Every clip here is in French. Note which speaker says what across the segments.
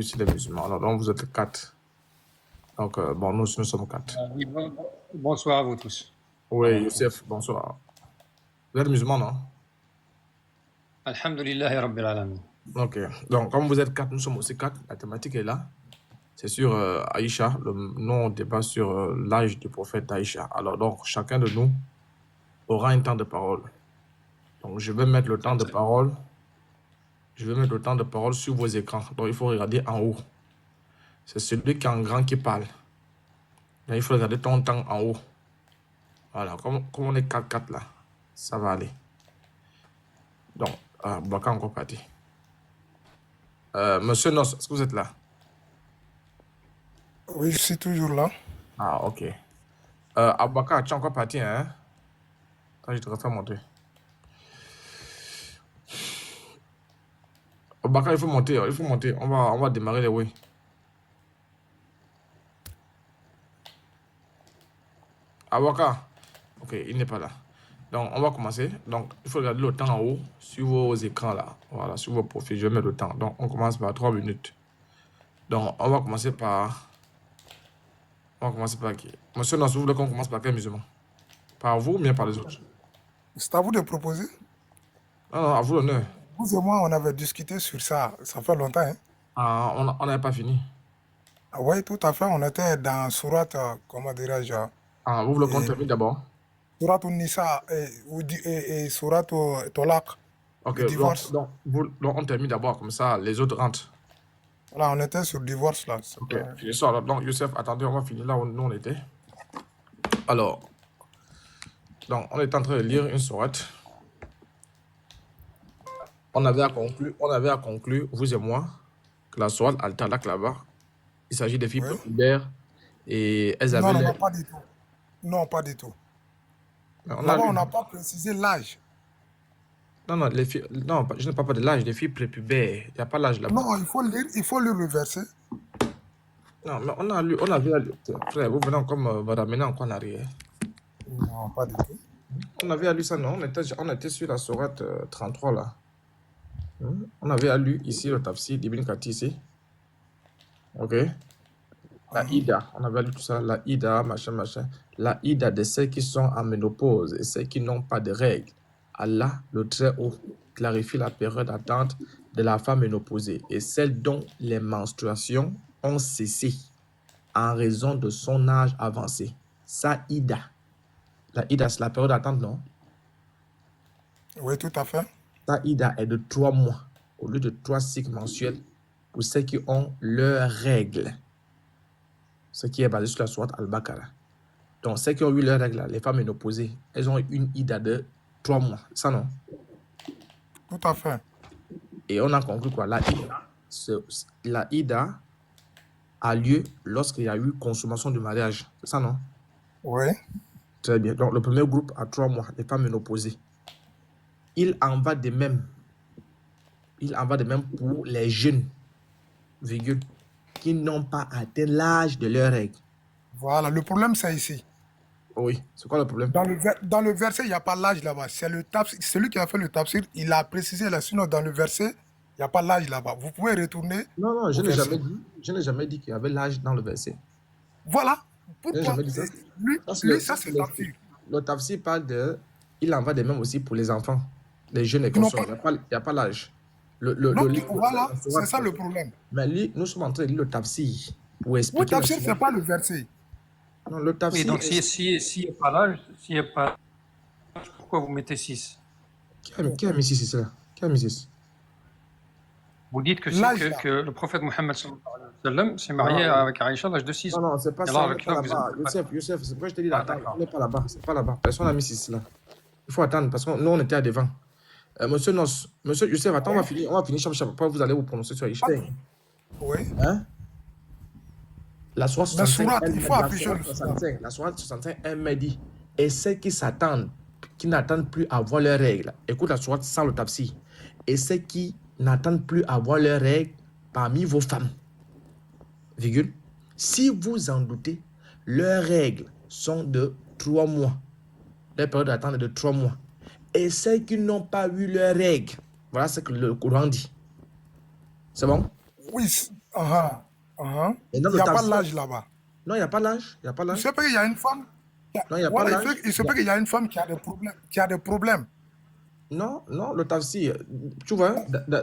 Speaker 1: Ici, les musulmans. Alors, donc, vous êtes 4. Donc, bon, nous sommes 4.
Speaker 2: Oui, bonsoir à vous tous.
Speaker 1: Oui, Youssef, bonsoir. Vous êtes musulman, non?
Speaker 2: Alhamdulillahi Rabbil Alamin.
Speaker 1: Ok. Donc, comme vous êtes 4, nous sommes aussi 4. La thématique est là. C'est sur Aïcha. Nous, on débat sur l'âge du prophète Aïcha. Alors, donc, chacun de nous aura un temps de parole. Donc, je vais mettre le temps de parole. Je vais mettre le temps de parole sur vos écrans. Donc, il faut regarder en haut. C'est celui qui est en grand qui parle. Donc, il faut regarder ton temps en haut. Voilà. Comme on est 4-4 là, ça va aller. Donc, Baka encore parti. Monsieur Nos, est-ce que vous êtes là?
Speaker 3: Oui, je suis toujours là.
Speaker 1: Ah, ok. Abaka, tu es encore parti, hein? Attends, je te refais monter. Abaka, il faut monter, il faut monter. On va démarrer les oui. Abaka, ok, il n'est pas là. Donc, on va commencer. Donc, il faut regarder le temps en haut sur vos écrans là. Voilà, sur vos profils. Je vais mettre le temps. Donc, on commence par 3 minutes. Donc, on va commencer par. On va commencer par qui? Monsieur Nos, vous voulez qu'on commence par quel musulman? Par vous ou bien par les autres?
Speaker 3: C'est à vous de proposer.
Speaker 1: Non, non, à vous l'honneur.
Speaker 3: Vous et moi, on avait discuté sur ça. Ça fait longtemps. Hein?
Speaker 1: Ah, on n'avait pas fini.
Speaker 3: Ah oui, tout à fait. On était dans Surat, comment dirais-je,
Speaker 1: Ah, vous voulez qu'on termine d'abord?
Speaker 3: Surat Nisa et Surat Tolak,
Speaker 1: Ok,
Speaker 3: le divorce.
Speaker 1: donc, on termine d'abord, comme ça, les autres rentrent.
Speaker 3: Voilà, on était sur le divorce là.
Speaker 1: Ok, finissons. Alors, donc, Youssef, attendez, on va finir là où nous on était. Alors, donc, on est en train de lire une sourate. On avait à conclure, vous et moi, que la sourate Al-Talaq là-bas, il s'agit des filles
Speaker 3: Oui.
Speaker 1: populaires et elles avaient
Speaker 3: Non, pas du tout. Non, pas du tout. Là-bas, on n'a pas précisé l'âge.
Speaker 1: Non, les filles, non, je ne parle pas de l'âge, des filles prépubères. Il n'y a pas l'âge là-bas.
Speaker 3: Non, il faut lire le verset.
Speaker 1: Non, mais on avait lu. Frère, vous venez comme me ramener encore en arrière.
Speaker 3: Non, pas du tout.
Speaker 1: On avait lu ça, non? On était sur la sourate 33 là. On avait lu ici le tafsir d'Ibn Kathir ici. Ok. La Ida, on avait lu tout ça. La Ida, machin. La Ida de celles qui sont en ménopause et celles qui n'ont pas de règles. Allah, le Très-Haut, clarifie la période d'attente de la femme ménopausée et celle dont les menstruations ont cessé en raison de son âge avancé. Ça, Ida. La Ida, c'est la période d'attente, non?
Speaker 3: Oui, tout à fait.
Speaker 1: Ça, Ida est de 3 mois au lieu de 3 cycles mensuels pour ceux qui ont leurs règles. Ce qui est basé sur la sourate Al-Baqarah. Donc, ceux qui ont eu leurs règles, les femmes ménopausées, elles ont une Ida de 3 mois. Ça, non?
Speaker 3: Tout à fait.
Speaker 1: Et on a conclu quoi? La Ida a lieu lorsqu'il y a eu consommation du mariage. C'est ça, non?
Speaker 3: Oui.
Speaker 1: Très bien. Donc, le premier groupe a 3 mois, les femmes ménopausées. Il en va de même pour les jeunes, virgule, qui n'ont pas atteint l'âge de leurs règles.
Speaker 3: Voilà, le problème, c'est ici.
Speaker 1: Oui, c'est quoi le problème?
Speaker 3: Dans le verset, il n'y a pas l'âge là-bas. C'est celui qui a fait le tafsir, il a précisé là. Sinon, dans le verset, il n'y a pas l'âge là-bas. Vous pouvez retourner.
Speaker 1: Non, je n'ai jamais dit qu'il y avait l'âge dans le verset.
Speaker 3: Voilà.
Speaker 1: Je n'ai jamais dit ça.
Speaker 3: Lui, ça, c'est tafsir.
Speaker 1: Le tafsir parle de. Il en va de même aussi pour les enfants, les jeunes et consorts. Il n'y a pas l'âge.
Speaker 3: Voilà, c'est ça le problème.
Speaker 1: Mais lui, nous sommes en train de lire le tafsir pour expliquer.
Speaker 3: Le tafsir, ce n'est pas le verset.
Speaker 1: Non, le tafsir.
Speaker 2: Oui, donc s'il n'y a pas l'âge, pourquoi vous mettez 6?
Speaker 1: Qui a mis 6 là? Qui a mis 6?
Speaker 2: Vous dites que le prophète Mohammed s'est marié avec Aïcha à l'âge de 6 ans.
Speaker 1: Non, c'est pas ça. On n'est pas là-bas. Youssef, c'est pourquoi je te dis d'attendre. On n'est pas là-bas. C'est pas là-bas. Personne n'a mis 6 là. Il faut attendre parce que nous, on était à devant. Monsieur Youssef, attends, on va finir chapitre. Après, vous allez vous prononcer sur Aïcha.
Speaker 3: Oui.
Speaker 1: Hein? La sourate 65,
Speaker 3: il faut afficher
Speaker 1: la sourate 65, elle m'a dit, et ceux qui s'attendent, qui n'attendent plus à voir leurs règles, écoute la sourate sans le tafsir, et ceux qui n'attendent plus à voir leurs règles parmi vos femmes, virgule, si vous en doutez, leurs règles sont de 3 mois, leur période d'attente est de 3 mois, et ceux qui n'ont pas eu leurs règles, voilà ce que le Coran dit. C'est bon?
Speaker 3: Oui,
Speaker 1: Et dans
Speaker 3: Il n'y
Speaker 1: le
Speaker 3: a pas
Speaker 1: tafsir,
Speaker 3: l'âge là-bas.
Speaker 1: non, il n'y a pas l'âge. Il n'y a pas
Speaker 3: Il
Speaker 1: l'âge.
Speaker 3: se peut qu'il y a une femme.
Speaker 1: Non, il n'y a pas
Speaker 3: Voilà,
Speaker 1: l'âge.
Speaker 3: il se peut qu'il y a une femme qui a des problèmes. Qui a des problèmes.
Speaker 1: Non, non, le tafsir, tu vois,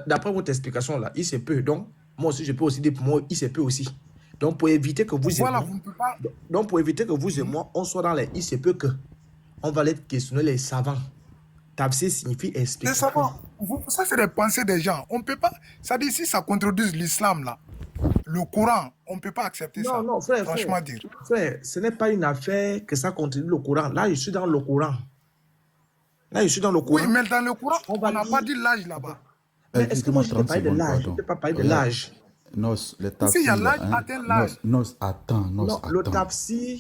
Speaker 1: d'après votre explication là, il se peut. Donc, moi aussi, je peux aussi dire pour moi, il se peut aussi. Donc, pour éviter que vous et
Speaker 3: Voilà,
Speaker 1: moi,
Speaker 3: vous ne pouvez pas.
Speaker 1: donc, pour éviter que vous et moi, on soit dans les il se peut que, on va aller questionner les savants. Tafsir signifie
Speaker 3: Les
Speaker 1: explication.
Speaker 3: savants, ça c'est des pensées des gens. On ne peut pas. Ça dit si ça contredit l'islam là, le Coran, on ne peut pas accepter
Speaker 1: Non,
Speaker 3: ça.
Speaker 1: non, frère,
Speaker 3: Franchement dire.
Speaker 1: frère, ce n'est pas une affaire que ça contredit le Coran. Là, je suis dans le Coran. Là, je suis dans le
Speaker 3: Oui,
Speaker 1: Coran.
Speaker 3: mais dans le Coran,
Speaker 1: On
Speaker 3: on
Speaker 1: va
Speaker 3: n'a pas
Speaker 1: lire.
Speaker 3: dit l'âge là-bas.
Speaker 1: Mais est-ce que moi,
Speaker 4: Excusez-moi
Speaker 1: je t'ai
Speaker 4: 30
Speaker 1: parlé de
Speaker 4: secondes,
Speaker 1: l'âge? Je ne
Speaker 4: pardon.
Speaker 1: t'ai pas parlé de
Speaker 4: Regarde,
Speaker 1: l'âge.
Speaker 4: Nos, les
Speaker 3: Ici, il y a
Speaker 4: tafsirs là,
Speaker 3: l'âge,
Speaker 4: hein.
Speaker 3: atteint l'âge.
Speaker 4: Attends,
Speaker 1: Non, le
Speaker 4: attends.
Speaker 1: tafsir,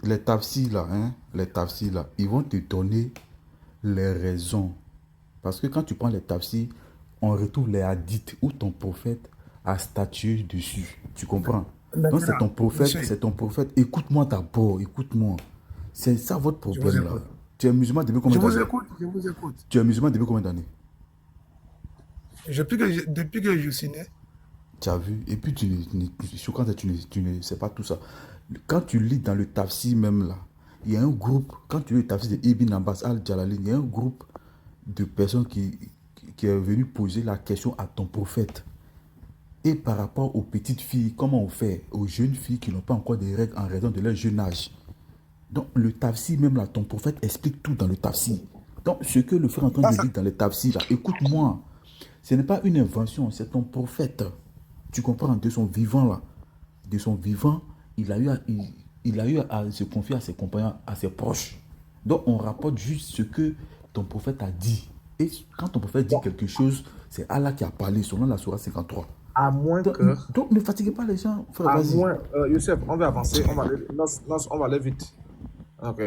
Speaker 4: Les tafsirs là, hein, les tafsirs là, ils vont te donner les raisons. Parce que quand tu prends les tafsirs, on retrouve les hadiths où ton prophète a statué dessus. Tu comprends? Donc c'est ton prophète,
Speaker 3: monsieur,
Speaker 4: c'est ton prophète. Écoute-moi d'abord, écoute-moi. C'est ça votre
Speaker 3: je vous
Speaker 4: problème là.
Speaker 3: écoute.
Speaker 4: Tu es musulman depuis
Speaker 3: Je
Speaker 4: combien
Speaker 3: vous
Speaker 4: d'années?
Speaker 3: écoute, je vous écoute.
Speaker 4: Tu es musulman depuis combien d'années?
Speaker 3: Depuis que je suis né,
Speaker 4: Tu as vu? Et puis je crois que tu ne sais pas tout ça. Quand tu lis dans le tafsir même là, il y a un groupe, quand tu lis le tafsir de Ibn Abbas al-Jalali, il y a un groupe de personnes qui est venu poser la question à ton prophète. Et par rapport aux petites filles, comment on fait aux jeunes filles qui n'ont pas encore des règles en raison de leur jeune âge. Donc le tafsir même là, ton prophète explique tout dans le tafsir. Donc ce que le frère est en train de dire dans le tafsir là, écoute-moi, ce n'est pas une invention, c'est ton prophète. Tu comprends, de son vivant là, de son vivant, il a eu à se confier à ses compagnons, à ses proches. Donc on rapporte juste ce que ton prophète a dit. Et quand ton prophète dit quelque chose, c'est Allah qui a parlé selon la Sourate 53.
Speaker 1: à moins
Speaker 4: Donc,
Speaker 1: que,
Speaker 4: donc ne fatiguez pas les gens, frère,
Speaker 1: à
Speaker 4: vas-y.
Speaker 1: moins, Youssef, on va avancer, on va aller, on va aller vite. Ok.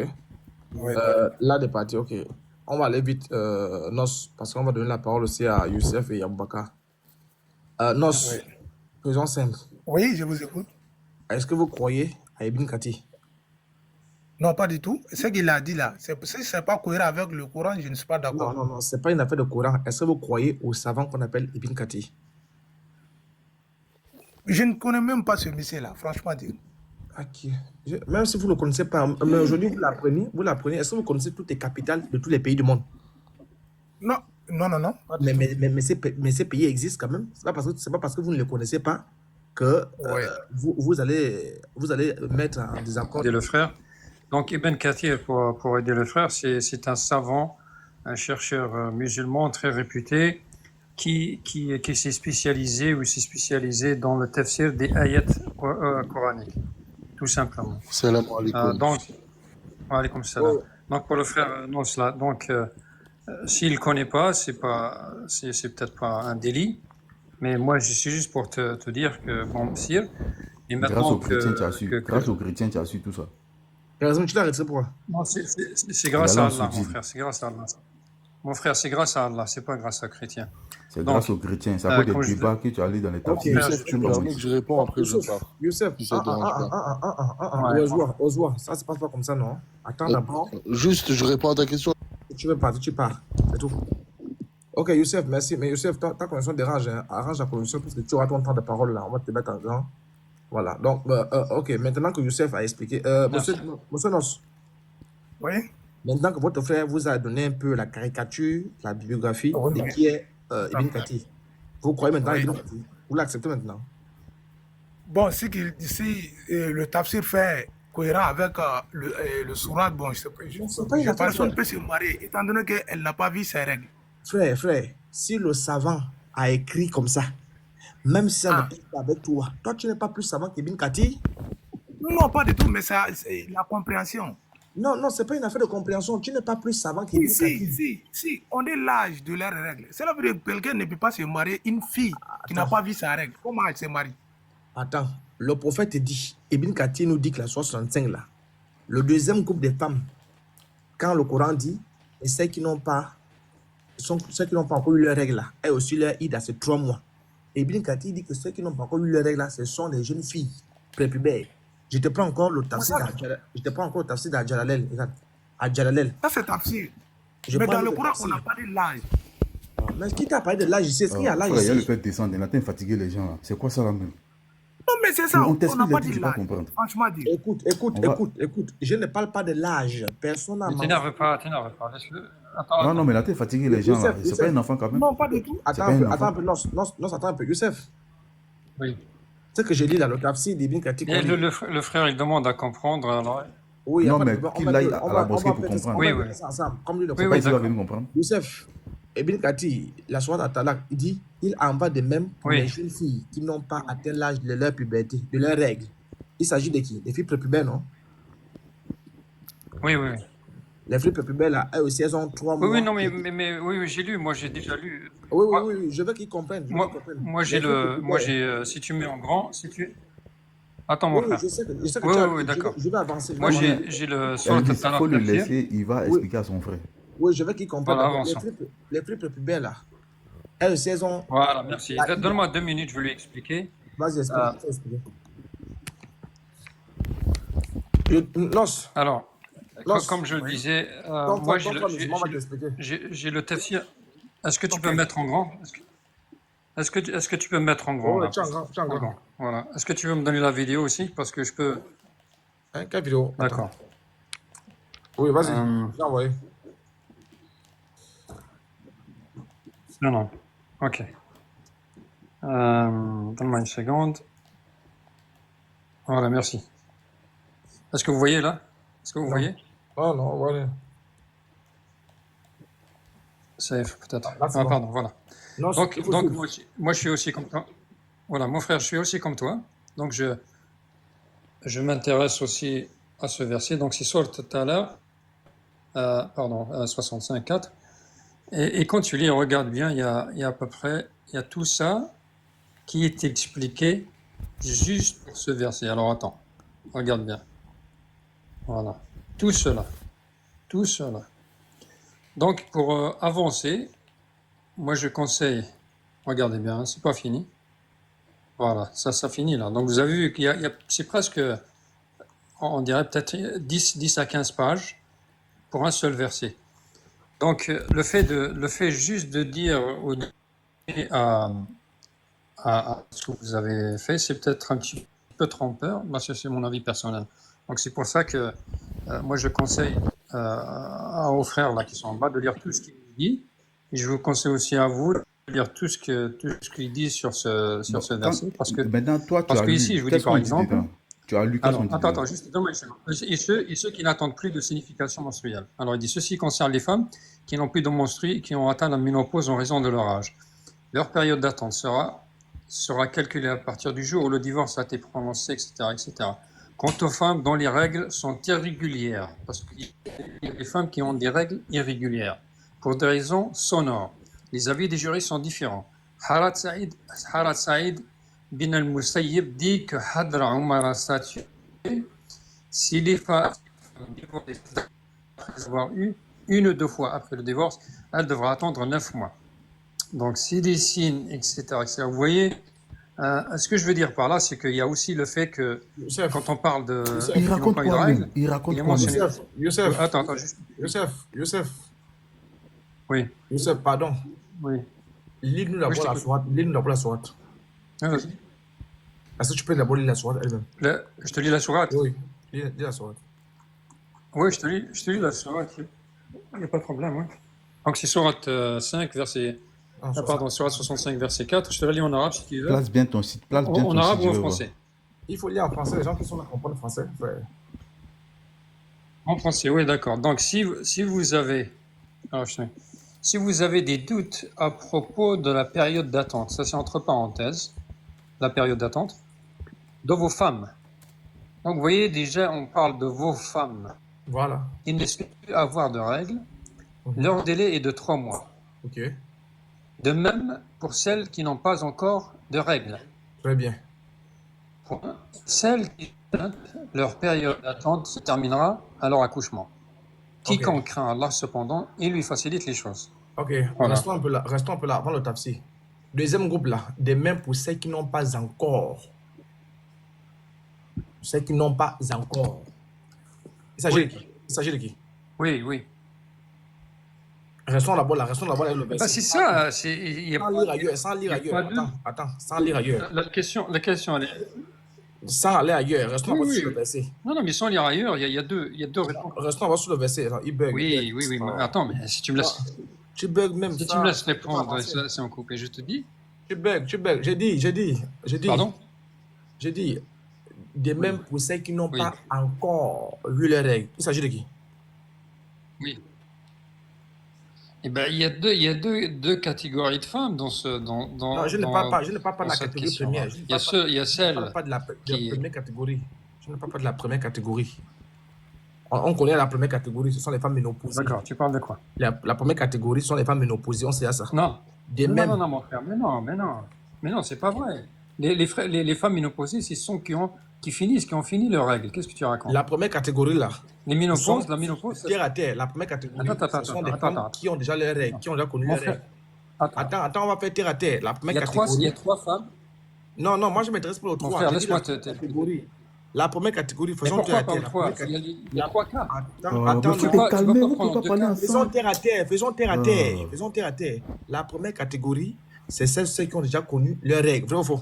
Speaker 3: ouais.
Speaker 1: Là, des parties, ok. On va aller vite, parce qu'on va donner la parole aussi à Youssef et Aboubakar. Nos,
Speaker 3: Oui.
Speaker 1: faisons simple.
Speaker 3: Oui, je vous écoute.
Speaker 1: Est-ce que vous croyez à Ibn Kati?
Speaker 3: Non, pas du tout. Ce qu'il a dit là, si ce n'est pas cohérent avec le Coran, je ne suis pas
Speaker 1: Non,
Speaker 3: d'accord.
Speaker 1: non, non, c'est pas une affaire de Coran. Est-ce que vous croyez au savant qu'on appelle Ibn Kati?
Speaker 3: Je ne connais même pas ce monsieur-là, franchement dire.
Speaker 1: Ok. Même si vous ne le connaissez pas, mais aujourd'hui, vous l'apprenez. Est-ce que vous connaissez toutes les capitales de tous les pays du monde?
Speaker 3: Non, non, non, non. Pas du
Speaker 1: Mais,
Speaker 3: tout.
Speaker 1: mais ces pays existent quand même. C'est pas parce que vous ne les connaissez pas que
Speaker 3: Ouais.
Speaker 1: vous allez mettre en désaccord.
Speaker 2: Aider le frère. Donc Ibn Kathir, pour aider le frère, c'est un savant, un chercheur musulman très réputé qui s'est spécialisé dans le tafsir des ayats coraniques, tout simplement.
Speaker 5: Salam alaikum.
Speaker 2: Donc, wa alaykoum salam.
Speaker 1: Oh,
Speaker 2: Donc pour le frère Nosla, donc s'il ne connaît pas, c'est peut-être pas un délit, mais moi je suis juste pour te dire que bon, sire, et
Speaker 4: Grâce
Speaker 2: maintenant
Speaker 4: aux chrétiens, tu as su.
Speaker 2: que
Speaker 4: Grâce aux chrétiens, tu as su tout ça.
Speaker 1: raison, tu l'as arrêté pourquoi?
Speaker 2: non, c'est
Speaker 4: Il est
Speaker 2: grâce
Speaker 4: là
Speaker 2: à
Speaker 4: en
Speaker 2: Allah, mon
Speaker 4: soudine.
Speaker 2: frère, c'est grâce à Allah. Mon frère, c'est grâce à Allah, c'est pas grâce aux chrétiens.
Speaker 4: C'est
Speaker 2: Donc,
Speaker 4: grâce aux chrétiens. C'est à cause
Speaker 2: comme
Speaker 4: des
Speaker 2: je
Speaker 4: débats que tu es allé dans les
Speaker 1: Ok.
Speaker 4: tafsirs.
Speaker 5: Youssef, tu me
Speaker 2: Frère,
Speaker 5: permets que je réponds, après je
Speaker 1: Youssef,
Speaker 5: pars,
Speaker 1: Youssef,
Speaker 5: si ça te dérange pas.
Speaker 2: Ouais.
Speaker 1: Ozoir, ça se passe pas comme ça, non? Attends d'abord.
Speaker 5: Juste, je réponds à ta question.
Speaker 1: Si tu veux partir, tu pars. C'est tout. Ok, Youssef, merci. Mais Youssef, ta connexion dérange. Hein. Arrange la connexion parce que tu auras ton temps de parole là. On va te mettre en grand. Voilà. Donc, ok, maintenant que Youssef a expliqué. Monsieur Nos,
Speaker 3: Oui.
Speaker 1: maintenant que votre frère vous a donné un peu la caricature, la bibliographie
Speaker 3: Oui,
Speaker 1: de
Speaker 3: oui.
Speaker 1: qui est Ibn Kati, vous croyez maintenant à
Speaker 3: Oui.
Speaker 1: Ibn Kati? Vous l'acceptez maintenant?
Speaker 3: Bon, si le tafsir fait cohérent avec le surat, bon, je sais pas,
Speaker 1: C'est pas une affaire,
Speaker 3: personne ne
Speaker 1: frère.
Speaker 3: peut se marier, étant donné qu'elle n'a pas vu ses règles.
Speaker 1: Frère, si le savant a écrit comme ça, même si ça ne
Speaker 3: Ah,
Speaker 1: passe pas avec toi, toi tu n'es pas plus savant qu'Ibn Kati?
Speaker 3: non, pas du tout, mais c'est la compréhension.
Speaker 1: Non, non, c'est pas une affaire de compréhension. Tu n'es pas plus savant qu'Ibn Kati.
Speaker 3: Si, on est l'âge de leurs règles. Cela veut dire que quelqu'un ne peut pas se marier une fille qui n'a
Speaker 1: Attends,
Speaker 3: pas vu sa règle. Comment elle se marie?
Speaker 1: attends. Le prophète dit, Ibn Kati nous dit que la 65 là, le deuxième groupe des femmes, quand le Coran dit, et ceux qui n'ont pas encore eu leurs règles là, et aussi leur id à ces 3 mois. Ibn Kati dit que ceux qui n'ont pas encore eu leurs règles là, ce sont des jeunes filles prépubères. Je te prends encore le tafsir d'Al-Jalalel. Regarde, Al-Jalalel.
Speaker 3: Ça, c'est tafsir.
Speaker 1: Je
Speaker 3: Mais
Speaker 1: prends
Speaker 3: dans le
Speaker 1: le
Speaker 3: Coran, on n'a
Speaker 1: tafsir.
Speaker 3: pas dit l'âge.
Speaker 1: mais qui t'a parlé de l'âge ici? Est-ce qu'il y a l'âge
Speaker 4: Frère, il y a le
Speaker 1: ici?
Speaker 4: fait descendre. On a fatigué les gens là. C'est quoi ça là même?
Speaker 3: Non, mais c'est ça,
Speaker 4: On
Speaker 3: on n'a
Speaker 4: t'explique les
Speaker 3: pas
Speaker 4: trucs,
Speaker 3: dit
Speaker 4: tu vas
Speaker 3: l'âge.
Speaker 4: comprendre.
Speaker 3: Franchement dit.
Speaker 1: Écoute,
Speaker 4: On va...
Speaker 1: je ne parle pas de l'âge. Personne n'a
Speaker 2: Mais
Speaker 1: mentionné.
Speaker 2: t'énerve pas, laisse-le. Attends,
Speaker 4: Non, non,
Speaker 2: attends.
Speaker 4: mais là, t'es fatigué les gens là. C'est pas
Speaker 1: Youssef,
Speaker 4: un enfant quand même.
Speaker 3: Non, pas du tout.
Speaker 4: C'est
Speaker 1: attends
Speaker 4: pas
Speaker 1: un
Speaker 4: un
Speaker 1: peu,
Speaker 4: enfant.
Speaker 1: attends un peu. Youssef,
Speaker 2: Oui.
Speaker 1: ce que je lis là, le tafsir d'Ibn Kathir qu'on
Speaker 2: Et
Speaker 1: lit.
Speaker 2: le frère, il demande à comprendre. Alors...
Speaker 1: Oui, il n'y a
Speaker 4: Non,
Speaker 1: pas de
Speaker 4: mais
Speaker 1: problème.
Speaker 4: qu'il aille à la mosquée pour comprendre.
Speaker 2: Oui,
Speaker 1: On va
Speaker 2: oui.
Speaker 1: faire ça ensemble, comme lui le
Speaker 2: Oui,
Speaker 4: C'est
Speaker 1: comprend.
Speaker 4: pas
Speaker 2: oui,
Speaker 4: ici qu'il va
Speaker 2: d'accord.
Speaker 4: venir comprendre.
Speaker 1: Youssef, Ibn Kathir, la sourate At-Talaq, il dit il en va de même pour
Speaker 2: Oui.
Speaker 1: les jeunes filles qui n'ont pas atteint l'âge de leur puberté, de leurs règles. Il s'agit de qui? Des filles prépubères, non?
Speaker 2: Oui, oui.
Speaker 1: Les filles prépubères, là, elles aussi, elles ont 3
Speaker 2: Oui, oui,
Speaker 1: mois.
Speaker 2: non, oui, oui, j'ai lu. Moi, j'ai déjà lu.
Speaker 1: Oui,
Speaker 2: Moi,
Speaker 1: oui, je veux qu'ils comprennent. Je veux qu'ils comprennent.
Speaker 2: j'ai
Speaker 1: Les filles
Speaker 2: moi,
Speaker 1: prépubères.
Speaker 2: si tu mets en grand, si tu... Attends, mon
Speaker 1: Oui,
Speaker 2: frère.
Speaker 1: je sais que
Speaker 2: Oui,
Speaker 1: tu as
Speaker 2: oui, oui,
Speaker 1: lu.
Speaker 2: d'accord.
Speaker 1: Je vais avancer.
Speaker 2: Moi,
Speaker 1: avancer.
Speaker 2: j'ai le
Speaker 4: Il
Speaker 2: Surat
Speaker 4: dit, il faut
Speaker 2: At-Talaq
Speaker 4: le
Speaker 2: Tafsir.
Speaker 4: laisser, il va
Speaker 1: Oui,
Speaker 4: expliquer à son frère.
Speaker 1: oui, je veux qu'ils comprennent.
Speaker 2: Voilà,
Speaker 1: D'accord.
Speaker 2: avançons.
Speaker 1: Les filles prépubères, là, elles aussi, elles ont
Speaker 2: Voilà, merci.
Speaker 1: la Ida.
Speaker 2: Donne-moi 2 minutes, je vais lui expliquer.
Speaker 1: Vas-y,
Speaker 2: Euh,
Speaker 1: explique. Nos,
Speaker 2: alors, comme je le
Speaker 3: Oui.
Speaker 2: disais,
Speaker 1: ton
Speaker 2: moi,
Speaker 1: frère musulman va t'expliquer.
Speaker 2: j'ai le Tafsir. Est-ce que tu
Speaker 3: Ok.
Speaker 2: peux me mettre en grand? Est-ce que tu peux me mettre en grand,
Speaker 1: Oh,
Speaker 2: là?
Speaker 1: tu es en
Speaker 2: En
Speaker 1: grand.
Speaker 2: grand, voilà. Est-ce que tu veux me donner la vidéo aussi? Parce que je peux...
Speaker 1: Hein, quelle vidéo? Attends.
Speaker 2: D'accord.
Speaker 1: Oui, vas-y.
Speaker 2: Euh,
Speaker 1: J'ai envoyé.
Speaker 2: non, non. Ok. Donne-moi une seconde. Voilà, merci. Est-ce que vous voyez là? Est-ce que vous
Speaker 1: Non.
Speaker 2: voyez?
Speaker 1: Oh non, voilà.
Speaker 2: Safe, peut-être.
Speaker 1: Là, c'est
Speaker 2: Ah,
Speaker 1: bon.
Speaker 2: pardon, voilà.
Speaker 1: Non,
Speaker 2: Donc,
Speaker 1: il faut suivre.
Speaker 2: moi, je suis aussi comme toi. Voilà, mon frère, je suis aussi comme toi. Donc, je m'intéresse aussi à ce verset. Donc, c'est Sourate At-Talaq, 65.4. Et quand tu lis, regarde bien, il y a à peu près, il y a tout ça qui est expliqué juste pour ce verset. Alors, attends, regarde bien. Voilà. Tout cela. Tout cela. Donc, pour avancer, moi, je conseille, regardez bien, c'est pas fini. Voilà, ça finit là. Donc, vous avez vu qu'il y a c'est presque, on dirait peut-être 10 à 15 pages pour un seul verset. Donc, le fait juste de dire à ce que vous avez fait, c'est peut-être un petit peu trompeur. Moi, c'est mon avis personnel. Donc, c'est pour ça que moi, je conseille aux frères là qui sont en bas de lire tout ce qu'il dit. Et je vous conseille aussi à vous de lire tout ce qu'il dit sur ce
Speaker 4: Donc,
Speaker 2: verset.
Speaker 4: maintenant, toi, tu
Speaker 2: Parce
Speaker 4: as
Speaker 2: que ici,
Speaker 4: lu.
Speaker 2: je vous dis
Speaker 4: Qu'est-ce
Speaker 2: par
Speaker 4: qu'on dit
Speaker 2: exemple.
Speaker 4: dedans? Tu as lu, qu'est-ce qu'on
Speaker 2: Alors,
Speaker 4: dit
Speaker 2: attends,
Speaker 4: dedans?
Speaker 2: juste donne-moi une seconde. Et ceux qui n'attendent plus de signification menstruelle. Alors, il dit ceci concerne les femmes qui n'ont plus de menstrues, qui ont atteint la ménopause en raison de leur âge. Leur période d'attente sera calculée à partir du jour où le divorce a été prononcé, etc., etc. Quant aux femmes dont les règles sont irrégulières, parce qu'il y a des femmes qui ont des règles irrégulières, pour des raisons sonores. Les avis des jurys sont différents. Harat Saïd bin al-Musayyib dit que Hadra Umar a statué si les femmes divorcées après avoir eu une ou 2 fois après le divorce, elles devront attendre 9 mois. Donc, si des signes, etc., etc. Vous voyez, ce que je veux dire par là, c'est qu'il y a aussi le fait que
Speaker 1: Youssef,
Speaker 2: quand on parle de
Speaker 1: Youssef,
Speaker 4: Il
Speaker 2: qui n'ont
Speaker 4: raconte
Speaker 2: pas eu de
Speaker 4: quoi
Speaker 2: règles,
Speaker 4: même? Il raconte
Speaker 2: il est
Speaker 4: quoi même?
Speaker 2: mentionné.
Speaker 1: Youssef,
Speaker 2: Attends, juste.
Speaker 1: Youssef,
Speaker 2: Oui,
Speaker 1: pardon.
Speaker 2: oui.
Speaker 1: Lis-nous
Speaker 2: Oui,
Speaker 1: d'abord
Speaker 2: je
Speaker 1: la
Speaker 2: t'écoute.
Speaker 1: sourate. Lis-nous d'abord la sourate.
Speaker 2: Ah, vas-y.
Speaker 1: Est-ce que tu peux d'abord lire la sourate elle-même?
Speaker 2: Je te lis la sourate.
Speaker 1: Oui, lis la sourate.
Speaker 2: Oui, je te lis la sourate. Il n'y a pas de problème, oui. Donc, c'est sourate 5, verset.
Speaker 1: Ah,
Speaker 2: Pardon, sourate 65, verset 4. Je te la lis en arabe si tu veux.
Speaker 4: Place bien ton site, place bien
Speaker 2: En
Speaker 4: ton
Speaker 2: arabe
Speaker 4: site,
Speaker 2: ou
Speaker 4: je
Speaker 2: en
Speaker 4: veux voir.
Speaker 2: français?
Speaker 1: Il faut lire en français. Les gens qui sont là comprennent français, frère.
Speaker 2: En français, oui, d'accord. Donc, si vous avez. Alors, si vous avez des doutes à propos de la période d'attente, ça c'est entre parenthèses, la période d'attente, de vos femmes. Donc vous voyez, déjà on parle de vos femmes
Speaker 1: Voilà.
Speaker 2: qui ne souhaitent plus avoir de règles, leur délai est de 3 mois.
Speaker 1: Ok,
Speaker 2: De même pour celles qui n'ont pas encore de règles.
Speaker 1: très bien.
Speaker 2: Pour celles qui leur période d'attente se terminera à leur accouchement. Quiconque craint Allah cependant, il lui facilite les choses.
Speaker 1: Ok,
Speaker 2: Voilà.
Speaker 1: restons un peu là avant le tafsir. Deuxième groupe là, des mêmes pour ceux qui n'ont pas encore. Ceux qui n'ont pas encore. Il s'agit
Speaker 2: Oui.
Speaker 1: de qui? Il s'agit de qui?
Speaker 2: Oui, oui.
Speaker 1: Restons d'abord là avec le
Speaker 2: Bah,
Speaker 1: verset.
Speaker 2: c'est ça, il y a
Speaker 1: Sans
Speaker 2: pas,
Speaker 1: lire ailleurs, sans
Speaker 2: il
Speaker 1: lire
Speaker 2: y a
Speaker 1: ailleurs.
Speaker 2: pas de...
Speaker 1: Attends, sans lire ailleurs.
Speaker 2: La question, elle est...
Speaker 1: Sans aller ailleurs, restons
Speaker 2: Oui,
Speaker 1: d'abord
Speaker 2: oui,
Speaker 1: sur le
Speaker 2: oui.
Speaker 1: verset.
Speaker 2: Non, non, mais sans lire ailleurs, il y a deux réponses.
Speaker 1: Restons d'abord sur le verset. Attends, il bug.
Speaker 2: Oui, oui, oui. Mais attends, mais si tu me
Speaker 1: Non,
Speaker 2: laisses,
Speaker 1: tu bugs même
Speaker 2: si tu me
Speaker 1: ça.
Speaker 2: laisses
Speaker 1: Tu peux pas
Speaker 2: répondre,
Speaker 1: avancer.
Speaker 2: c'est en couple, et je te dis,
Speaker 1: Tu bugs.
Speaker 2: pardon?
Speaker 1: J'ai dit. De
Speaker 2: Oui,
Speaker 1: même pour ceux qui n'ont
Speaker 2: oui,
Speaker 1: pas encore vu les règles. Il s'agit de qui?
Speaker 2: oui. Eh ben, il y a deux catégories de femmes dans
Speaker 1: Non, je ne parle pas de
Speaker 2: dans
Speaker 1: la
Speaker 2: cette
Speaker 1: catégorie
Speaker 2: question-là.
Speaker 1: première.
Speaker 2: Il y a
Speaker 1: Je ne parle
Speaker 2: celle
Speaker 1: pas de la
Speaker 2: qui,
Speaker 1: première catégorie. Je ne parle pas de la première catégorie. On connaît la première catégorie, ce sont les femmes ménopausées.
Speaker 2: d'accord, tu parles de quoi?
Speaker 1: La première catégorie, ce sont les femmes ménopausées, on sait ça.
Speaker 2: Non,
Speaker 1: De
Speaker 2: non,
Speaker 1: même,
Speaker 2: mon frère, mais non, c'est pas vrai. Les femmes ménopausées, ce sont qui ont fini leurs règles. Qu'est-ce que tu racontes?
Speaker 1: la première catégorie là,
Speaker 2: Les ménopauses, la ménopause,
Speaker 1: terre à terre, la première catégorie, ce sont des femmes
Speaker 2: attends.
Speaker 1: qui ont déjà leurs règles, qui ont déjà connu
Speaker 2: Mon
Speaker 1: leurs
Speaker 2: frère,
Speaker 1: règles.
Speaker 2: attends.
Speaker 1: Attends, on va faire terre à terre. La
Speaker 2: Il
Speaker 1: première
Speaker 2: y a
Speaker 1: catégorie.
Speaker 2: trois femmes.
Speaker 1: Non, moi je m'intéresse pour le
Speaker 2: Mon
Speaker 1: 3.
Speaker 2: frère,
Speaker 1: J'ai dit la
Speaker 2: laisse-moi
Speaker 1: première catégorie. La première catégorie,
Speaker 2: Mais
Speaker 1: faisons terre
Speaker 2: pourquoi
Speaker 1: à
Speaker 2: pas
Speaker 1: terre.
Speaker 2: le 3? Il y a trois cas.
Speaker 1: Attends,
Speaker 4: Monsieur,
Speaker 2: peux
Speaker 1: non.
Speaker 2: pas-
Speaker 4: t'es calmé, vous
Speaker 2: prendre
Speaker 4: pouvez pas
Speaker 2: deux
Speaker 4: parler
Speaker 2: cas.
Speaker 1: Faisons
Speaker 4: ensemble.
Speaker 1: terre à terre,
Speaker 4: Ah.
Speaker 1: faisons terre à terre. La première catégorie, c'est ceux qui ont déjà connu leurs règles. Vrai ou faux?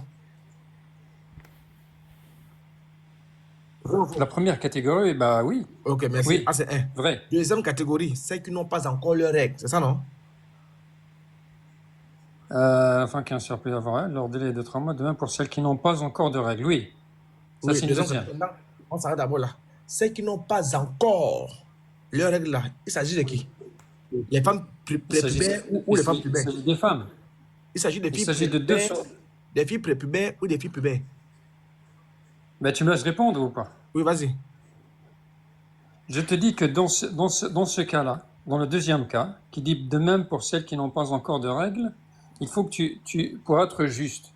Speaker 1: Vrai ou faux?
Speaker 2: La première catégorie, bah oui,
Speaker 1: Ok, merci.
Speaker 2: oui,
Speaker 1: Ah, c'est un.
Speaker 2: vrai.
Speaker 1: Deuxième catégorie, ceux qui n'ont pas encore leurs règles. C'est ça, non?
Speaker 2: Afin qu'un surplus avoir elle, leur délai est de 3 mois, de même pour celles qui n'ont pas encore de règles. Oui, ça c'est une deuxième.
Speaker 1: Maintenant, on s'arrête d'abord là. Ceux qui n'ont pas encore leurs règles là, il s'agit de qui? Les femmes prépubères ou les femmes
Speaker 2: Il
Speaker 1: pubères?
Speaker 2: s'agit des femmes.
Speaker 1: Il s'agit des
Speaker 2: Il
Speaker 1: filles
Speaker 2: s'agit de deux
Speaker 1: prépubères,
Speaker 2: choses.
Speaker 1: des filles prépubères ou des filles pubères?
Speaker 2: Ben, tu me laisses répondre ou pas?
Speaker 1: Oui, vas-y.
Speaker 2: Je te dis que dans ce cas-là, dans le deuxième cas, qui dit de même pour celles qui n'ont pas encore de règles, il faut que pour être juste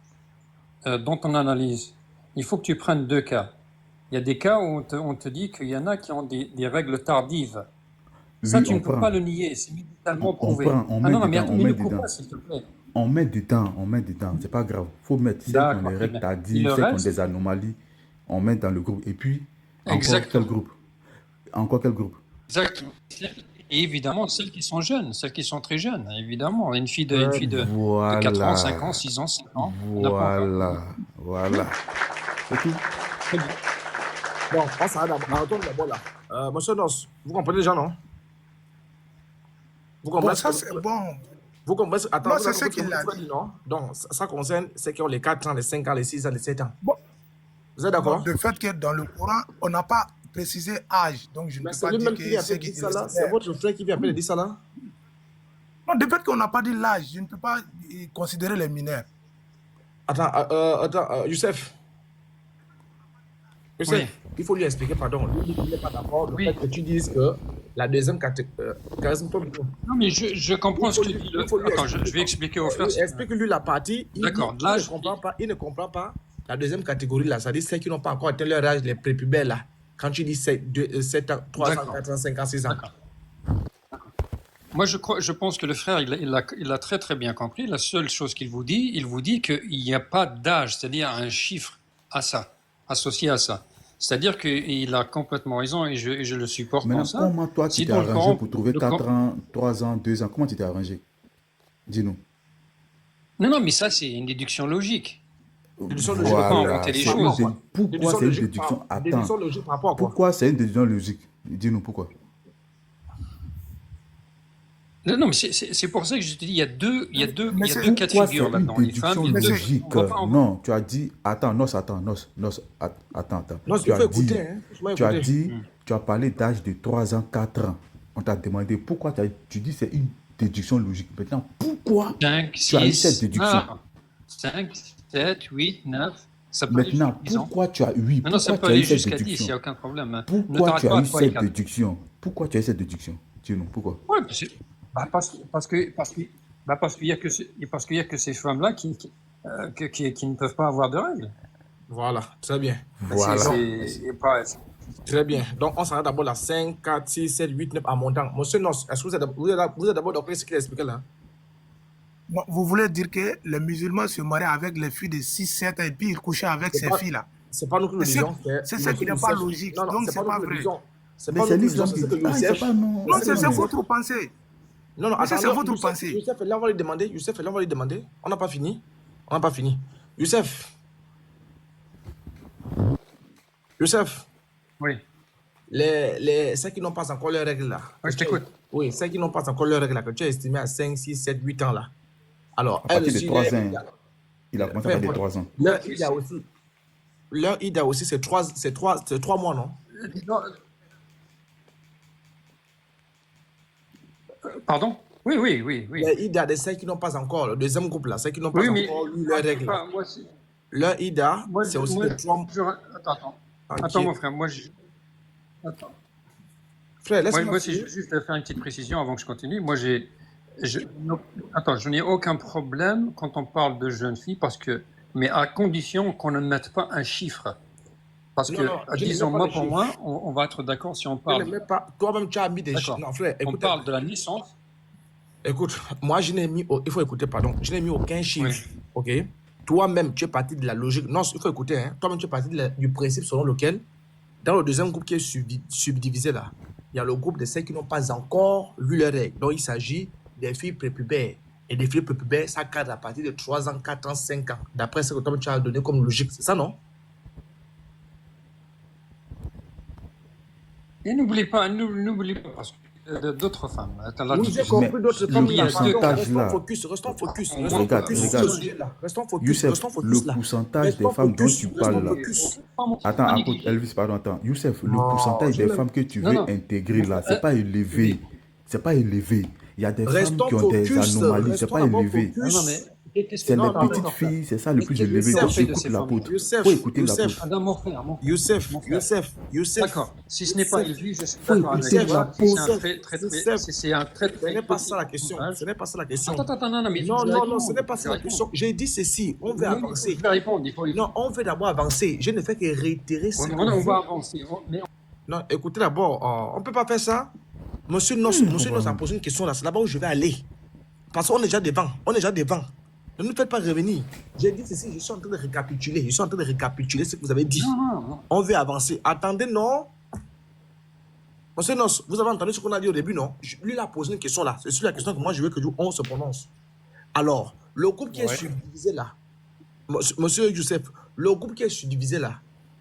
Speaker 2: dans ton analyse, il faut que tu prennes deux cas. Il y a des cas où on te dit qu'il y en a qui ont des règles tardives. Ça,
Speaker 4: Oui,
Speaker 2: tu
Speaker 4: on
Speaker 2: ne peux
Speaker 4: prend.
Speaker 2: pas le nier, c'est médicalement
Speaker 4: On
Speaker 2: prouvé.
Speaker 4: prend, on
Speaker 2: Ah
Speaker 4: met
Speaker 2: non, mais
Speaker 4: dedans,
Speaker 2: attends,
Speaker 4: on
Speaker 2: mais
Speaker 4: met
Speaker 2: ne coupe
Speaker 4: dedans.
Speaker 2: pas, s'il te plaît.
Speaker 4: On met du temps, c'est pas grave. Faut mettre celles qui ont
Speaker 2: D'accord,
Speaker 4: les
Speaker 2: très
Speaker 4: règles
Speaker 2: bien.
Speaker 4: tardives,
Speaker 2: Il
Speaker 4: celles qui ont
Speaker 2: reste,
Speaker 4: des anomalies, on met dans le groupe. Et puis, encore quel
Speaker 2: exactement.
Speaker 4: groupe? Encore quel groupe?
Speaker 2: Exactement. Et évidemment, celles qui sont jeunes, celles qui sont très jeunes, évidemment. Une fille de 4 ans, 5 ans,
Speaker 4: Voilà.
Speaker 2: 6 ans, 7 ans, on n'a pas encore.
Speaker 4: Voilà. C'est tout.
Speaker 2: Très bien.
Speaker 1: Bon, on s'arrête d'abord là. Monsieur Nos, vous comprenez déjà, non? Vous
Speaker 3: Bon,
Speaker 1: comprenez
Speaker 3: ça c'est bon.
Speaker 1: Vous comprenez? Attends,
Speaker 3: Moi,
Speaker 1: vous
Speaker 3: c'est
Speaker 1: avez
Speaker 3: ce
Speaker 1: compris ce
Speaker 3: qu'il
Speaker 1: que
Speaker 3: a
Speaker 1: vous avez
Speaker 3: dit.
Speaker 1: dit, non? Donc, ça concerne ceux qui ont les 4 ans, les 5 ans, les 6 ans, les 7 ans.
Speaker 3: Bon,
Speaker 1: Vous êtes
Speaker 3: bon,
Speaker 1: d'accord?
Speaker 3: de fait que dans le Coran, on n'a pas précisé âge. Donc, je ne
Speaker 1: Mais
Speaker 3: peux
Speaker 1: c'est
Speaker 3: pas dire
Speaker 1: lui-même qui
Speaker 3: que
Speaker 1: vient
Speaker 3: c'est
Speaker 1: de
Speaker 3: qui
Speaker 1: dire ça là. C'est votre frère qui vient de dire ça là.
Speaker 3: Non, de fait qu'on n'a pas dit l'âge, je ne peux pas considérer les mineurs.
Speaker 1: Attends, Youssef.
Speaker 2: Oui,
Speaker 1: Il faut lui expliquer, pardon. Lui, il n'est pas d'accord le
Speaker 2: oui.
Speaker 1: fait que tu dises que la deuxième catégorie.
Speaker 2: Non, mais je comprends ce que tu dis. Attends, je vais expliquer aux frères.
Speaker 1: Explique-lui la partie.
Speaker 2: D'accord,
Speaker 1: Il
Speaker 2: l'âge.
Speaker 1: il ne comprend pas la deuxième catégorie là. C'est-à-dire ceux qui n'ont pas encore atteint leur âge, les prépubères là. Quand tu dis 7 ans, 3 ans,
Speaker 2: D'accord.
Speaker 1: 4 ans, 5 ans, 6 ans.
Speaker 2: D'accord. Moi, je pense que le frère, il a très très bien compris. La seule chose qu'il vous dit, il vous dit qu'il n'y a pas d'âge, c'est-à-dire un chiffre à ça, associé à ça. C'est-à-dire qu'il a complètement raison et je le supporte dans
Speaker 4: Maintenant,
Speaker 2: ça.
Speaker 4: comment toi tu
Speaker 2: Si
Speaker 4: t'es
Speaker 2: dans le
Speaker 4: arrangé
Speaker 2: Coran,
Speaker 4: pour trouver
Speaker 2: le
Speaker 4: 4
Speaker 2: Coran-
Speaker 4: ans, 3 ans, 2 ans? Comment tu t'es arrangé? Dis-nous.
Speaker 2: Non, mais ça, c'est une déduction logique.
Speaker 1: Déduction logique.
Speaker 2: Faut pas
Speaker 4: Voilà.
Speaker 2: inventer les
Speaker 4: C'est
Speaker 2: choses.
Speaker 4: une- Pourquoi c'est une déduction? Attends.
Speaker 1: Déduction logique par rapport à quoi?
Speaker 4: Pourquoi c'est une déduction logique? Dis-nous pourquoi.
Speaker 2: Non, mais c'est pour ça que je te dis, il y a deux
Speaker 3: Mais
Speaker 2: cas de
Speaker 4: Pourquoi c'est
Speaker 2: figure
Speaker 4: une
Speaker 2: là-dedans. Les femmes,
Speaker 4: déduction
Speaker 2: les deux.
Speaker 4: logique?
Speaker 2: On va pas en-
Speaker 4: Non, tu as dit. Attends.
Speaker 1: Non,
Speaker 4: Tu
Speaker 1: il faut
Speaker 4: as dit.
Speaker 1: écouter. Hein. Faut
Speaker 4: Tu as
Speaker 1: écouter.
Speaker 4: dit. Tu as parlé d'âge de 3 ans, 4 ans. On t'a demandé pourquoi tu dis c'est une déduction logique. Maintenant, pourquoi
Speaker 2: 5,
Speaker 4: tu as eu
Speaker 2: 6,
Speaker 4: cette déduction?
Speaker 2: 5, 7, 8, 9. Ça peut
Speaker 4: Maintenant,
Speaker 2: aller jusqu'à 10 ans.
Speaker 4: pourquoi tu as eu,
Speaker 2: Non, ça
Speaker 4: pourquoi
Speaker 2: peut
Speaker 4: tu as
Speaker 2: aller
Speaker 4: eu cette
Speaker 2: jusqu'à 10, il n'y a
Speaker 4: déduction?
Speaker 2: aucun problème. Ne
Speaker 4: Pourquoi
Speaker 2: t'arrête
Speaker 4: tu
Speaker 2: pas
Speaker 4: as
Speaker 2: à
Speaker 4: eu
Speaker 2: 3 et
Speaker 4: cette
Speaker 2: 4.
Speaker 4: déduction? Pourquoi tu as eu cette déduction? Dis-nous, pourquoi?
Speaker 2: Ouais, parce qu'il y a que ces femmes-là qui ne peuvent pas avoir de règles.
Speaker 1: Voilà, très bien.
Speaker 4: Voilà.
Speaker 2: C'est pas...
Speaker 1: Très bien. Donc, on s'arrête d'abord là. 5, 4, 6, 7, 8, 9 en montant. Monsieur Nos, est-ce que vous êtes d'abord d'accord avec ce qu'il a expliqué là?
Speaker 3: Non, vous voulez dire que les musulmans se mariaient avec les filles de 6, 7 ans et puis ils couchaient avec
Speaker 1: C'est
Speaker 3: ces
Speaker 1: pas-
Speaker 3: filles-là.
Speaker 1: C'est pas nous qui le
Speaker 3: C'est
Speaker 1: disons.
Speaker 3: c'est ce qui n'est pas logique, donc c'est
Speaker 1: nous
Speaker 3: pas
Speaker 1: qui le
Speaker 3: vrai.
Speaker 1: disons. C'est
Speaker 4: Mais
Speaker 1: pas
Speaker 4: c'est
Speaker 1: nous qui le disons,
Speaker 4: l'islam
Speaker 1: c'est
Speaker 4: qui
Speaker 1: ce que
Speaker 4: dit. Ah,
Speaker 1: Youssef.
Speaker 4: c'est pas non.
Speaker 3: Non,
Speaker 1: c'est
Speaker 3: c'est
Speaker 1: non.
Speaker 3: votre pensée.
Speaker 1: Non, non,
Speaker 3: Monsieur, c'est
Speaker 1: attendez,
Speaker 3: votre pensée.
Speaker 1: Youssef, là, on va lui demander. Youssef, là, on va lui demander. On n'a pas fini. On n'a pas fini. Youssef. Youssef.
Speaker 2: Oui,
Speaker 1: Ceux qui n'ont pas encore leurs règles là.
Speaker 2: oui, je t'écoute.
Speaker 1: Oui, ceux qui n'ont pas encore leurs règles là, que tu as estimé à 5, 6, 7, 8 ans là. Alors,
Speaker 4: À partir de
Speaker 1: aussi,
Speaker 4: 3
Speaker 1: leur
Speaker 4: ans,
Speaker 1: IDA,
Speaker 4: il a commencé à faire des 3 ans.
Speaker 1: leur IDA aussi, c'est 3 mois, non?
Speaker 2: Non, pardon? Oui, oui, oui, oui.
Speaker 1: Leur IDA de ceux qui n'ont pas encore, le deuxième groupe là, ceux qui n'ont pas
Speaker 2: Oui, mais
Speaker 1: encore eu leurs règles là.
Speaker 2: moi, c'est-
Speaker 1: Leur IDA,
Speaker 2: moi,
Speaker 1: c'est aussi
Speaker 2: moi,
Speaker 1: de 3 mois.
Speaker 2: attends.
Speaker 1: Ok.
Speaker 2: Attends, mon frère, attends.
Speaker 1: Frère,
Speaker 2: Moi,
Speaker 1: laisse-moi
Speaker 2: si je veux juste faire une petite précision avant que je continue. Moi, je n'ai aucun problème quand on parle de jeunes filles, mais à condition qu'on ne mette pas un chiffre. Parce
Speaker 1: Non,
Speaker 2: que,
Speaker 1: non, je ne
Speaker 2: disons,
Speaker 1: mets pas
Speaker 2: moi,
Speaker 1: de
Speaker 2: pour
Speaker 1: chiffres.
Speaker 2: moi, on va être d'accord si on
Speaker 1: Je ne
Speaker 2: parle.
Speaker 1: mets pas. Toi-même, tu as mis des chiffres.
Speaker 2: D'accord.
Speaker 1: Non, frère,
Speaker 2: On
Speaker 1: écoute.
Speaker 2: parle de la naissance.
Speaker 1: Écoute, moi, je n'ai mis. Il faut écouter, pardon. Je n'ai mis aucun chiffre. Ok? Toi-même, tu es parti de la logique. Non, il faut écouter. Hein. Toi-même, tu es parti du principe selon lequel, dans le deuxième groupe qui est subdivisé là, il y a le groupe de ceux qui n'ont pas encore vu leurs règles. Donc, il s'agit des filles prépubères. Et des filles prépubères, ça cadre à partir de 3 ans, 4 ans, 5 ans. D'après ce que toi, tu as donné comme logique. C'est ça, non?
Speaker 2: Et n'oublie pas, parce que d'autres femmes.
Speaker 1: Oui, j'ai compris d'autres femmes.
Speaker 4: le pourcentage là.
Speaker 1: Restons focus.
Speaker 4: Regarde.
Speaker 1: Restons focus.
Speaker 4: Youssef,
Speaker 1: Restons focus
Speaker 4: le
Speaker 1: là.
Speaker 4: pourcentage des
Speaker 1: Restons
Speaker 4: femmes dont
Speaker 1: focus,
Speaker 4: tu
Speaker 1: restons
Speaker 4: parles là.
Speaker 1: focus.
Speaker 4: Attends, écoute, Elvis, pardon, attends. Youssef, le
Speaker 1: Non,
Speaker 4: pourcentage
Speaker 1: je
Speaker 4: des
Speaker 1: n'aime-
Speaker 4: femmes que tu
Speaker 2: Non,
Speaker 4: veux
Speaker 2: non.
Speaker 4: intégrer là, c'est pas élevé. C'est pas élevé. Il y a des femmes
Speaker 1: Restons
Speaker 4: qui ont des
Speaker 1: focus.
Speaker 4: anomalies, c'est
Speaker 1: Restons
Speaker 4: pas
Speaker 1: d'abord
Speaker 4: élevé.
Speaker 1: focus.
Speaker 2: Non, mais qu'est-ce
Speaker 4: C'est
Speaker 2: que-
Speaker 4: les
Speaker 2: non, non,
Speaker 4: petites
Speaker 2: non,
Speaker 4: filles, c'est ça le plus
Speaker 2: Qu'est-ce que
Speaker 4: élevé.
Speaker 2: ça
Speaker 4: Donc
Speaker 2: fait de
Speaker 4: écoute
Speaker 2: ces
Speaker 4: l'apôtre.
Speaker 1: Youssef,
Speaker 4: Faut écouter
Speaker 1: Youssef,
Speaker 4: l'apôtre.
Speaker 2: Ah non, mon frère.
Speaker 1: Youssef,
Speaker 2: Mon frère.
Speaker 1: Youssef, Youssef.
Speaker 2: D'accord. Si ce n'est pas
Speaker 1: Youssef.
Speaker 2: élevé, je suis
Speaker 4: Faut
Speaker 2: d'accord avec
Speaker 4: écouter
Speaker 2: toi.
Speaker 4: la
Speaker 2: Si c'est un
Speaker 1: Youssef,
Speaker 2: très, très,
Speaker 1: Youssef.
Speaker 2: très, si c'est un très,
Speaker 1: Ce
Speaker 2: très
Speaker 1: n'est pas
Speaker 2: petit
Speaker 1: ça la question.
Speaker 2: pourcentage.
Speaker 1: Ce n'est pas ça la question.
Speaker 2: Attends, non, mais
Speaker 1: Non,
Speaker 2: je vais
Speaker 1: non, non,
Speaker 2: répondre.
Speaker 1: ce n'est pas ça la
Speaker 2: Je vais
Speaker 1: question. J'ai dit ceci. On veut
Speaker 2: répondre.
Speaker 1: avancer.
Speaker 2: Je vais répondre.
Speaker 1: Non, on veut d'abord avancer. Je ne fais que réitérer ce que
Speaker 2: On
Speaker 1: vous-
Speaker 2: va avancer.
Speaker 1: Non, écoutez d'abord, on ne peut pas faire ça. Monsieur Nos a posé une question là. C'est là-bas où je vais aller. Parce qu'on est déjà devant. On est déjà devant. Ne nous faites pas revenir. J'ai dit ceci, je suis en train de récapituler. Je suis en train de récapituler ce que vous avez dit.
Speaker 2: Non.
Speaker 1: On veut avancer. Attendez, non. Monsieur Nos, vous avez entendu ce qu'on a dit au début, non? Lui, il a posé une question là. C'est sur la question que moi, je veux que on se prononce. Alors, le groupe qui est subdivisé là, monsieur Youssef, le groupe qui est subdivisé là,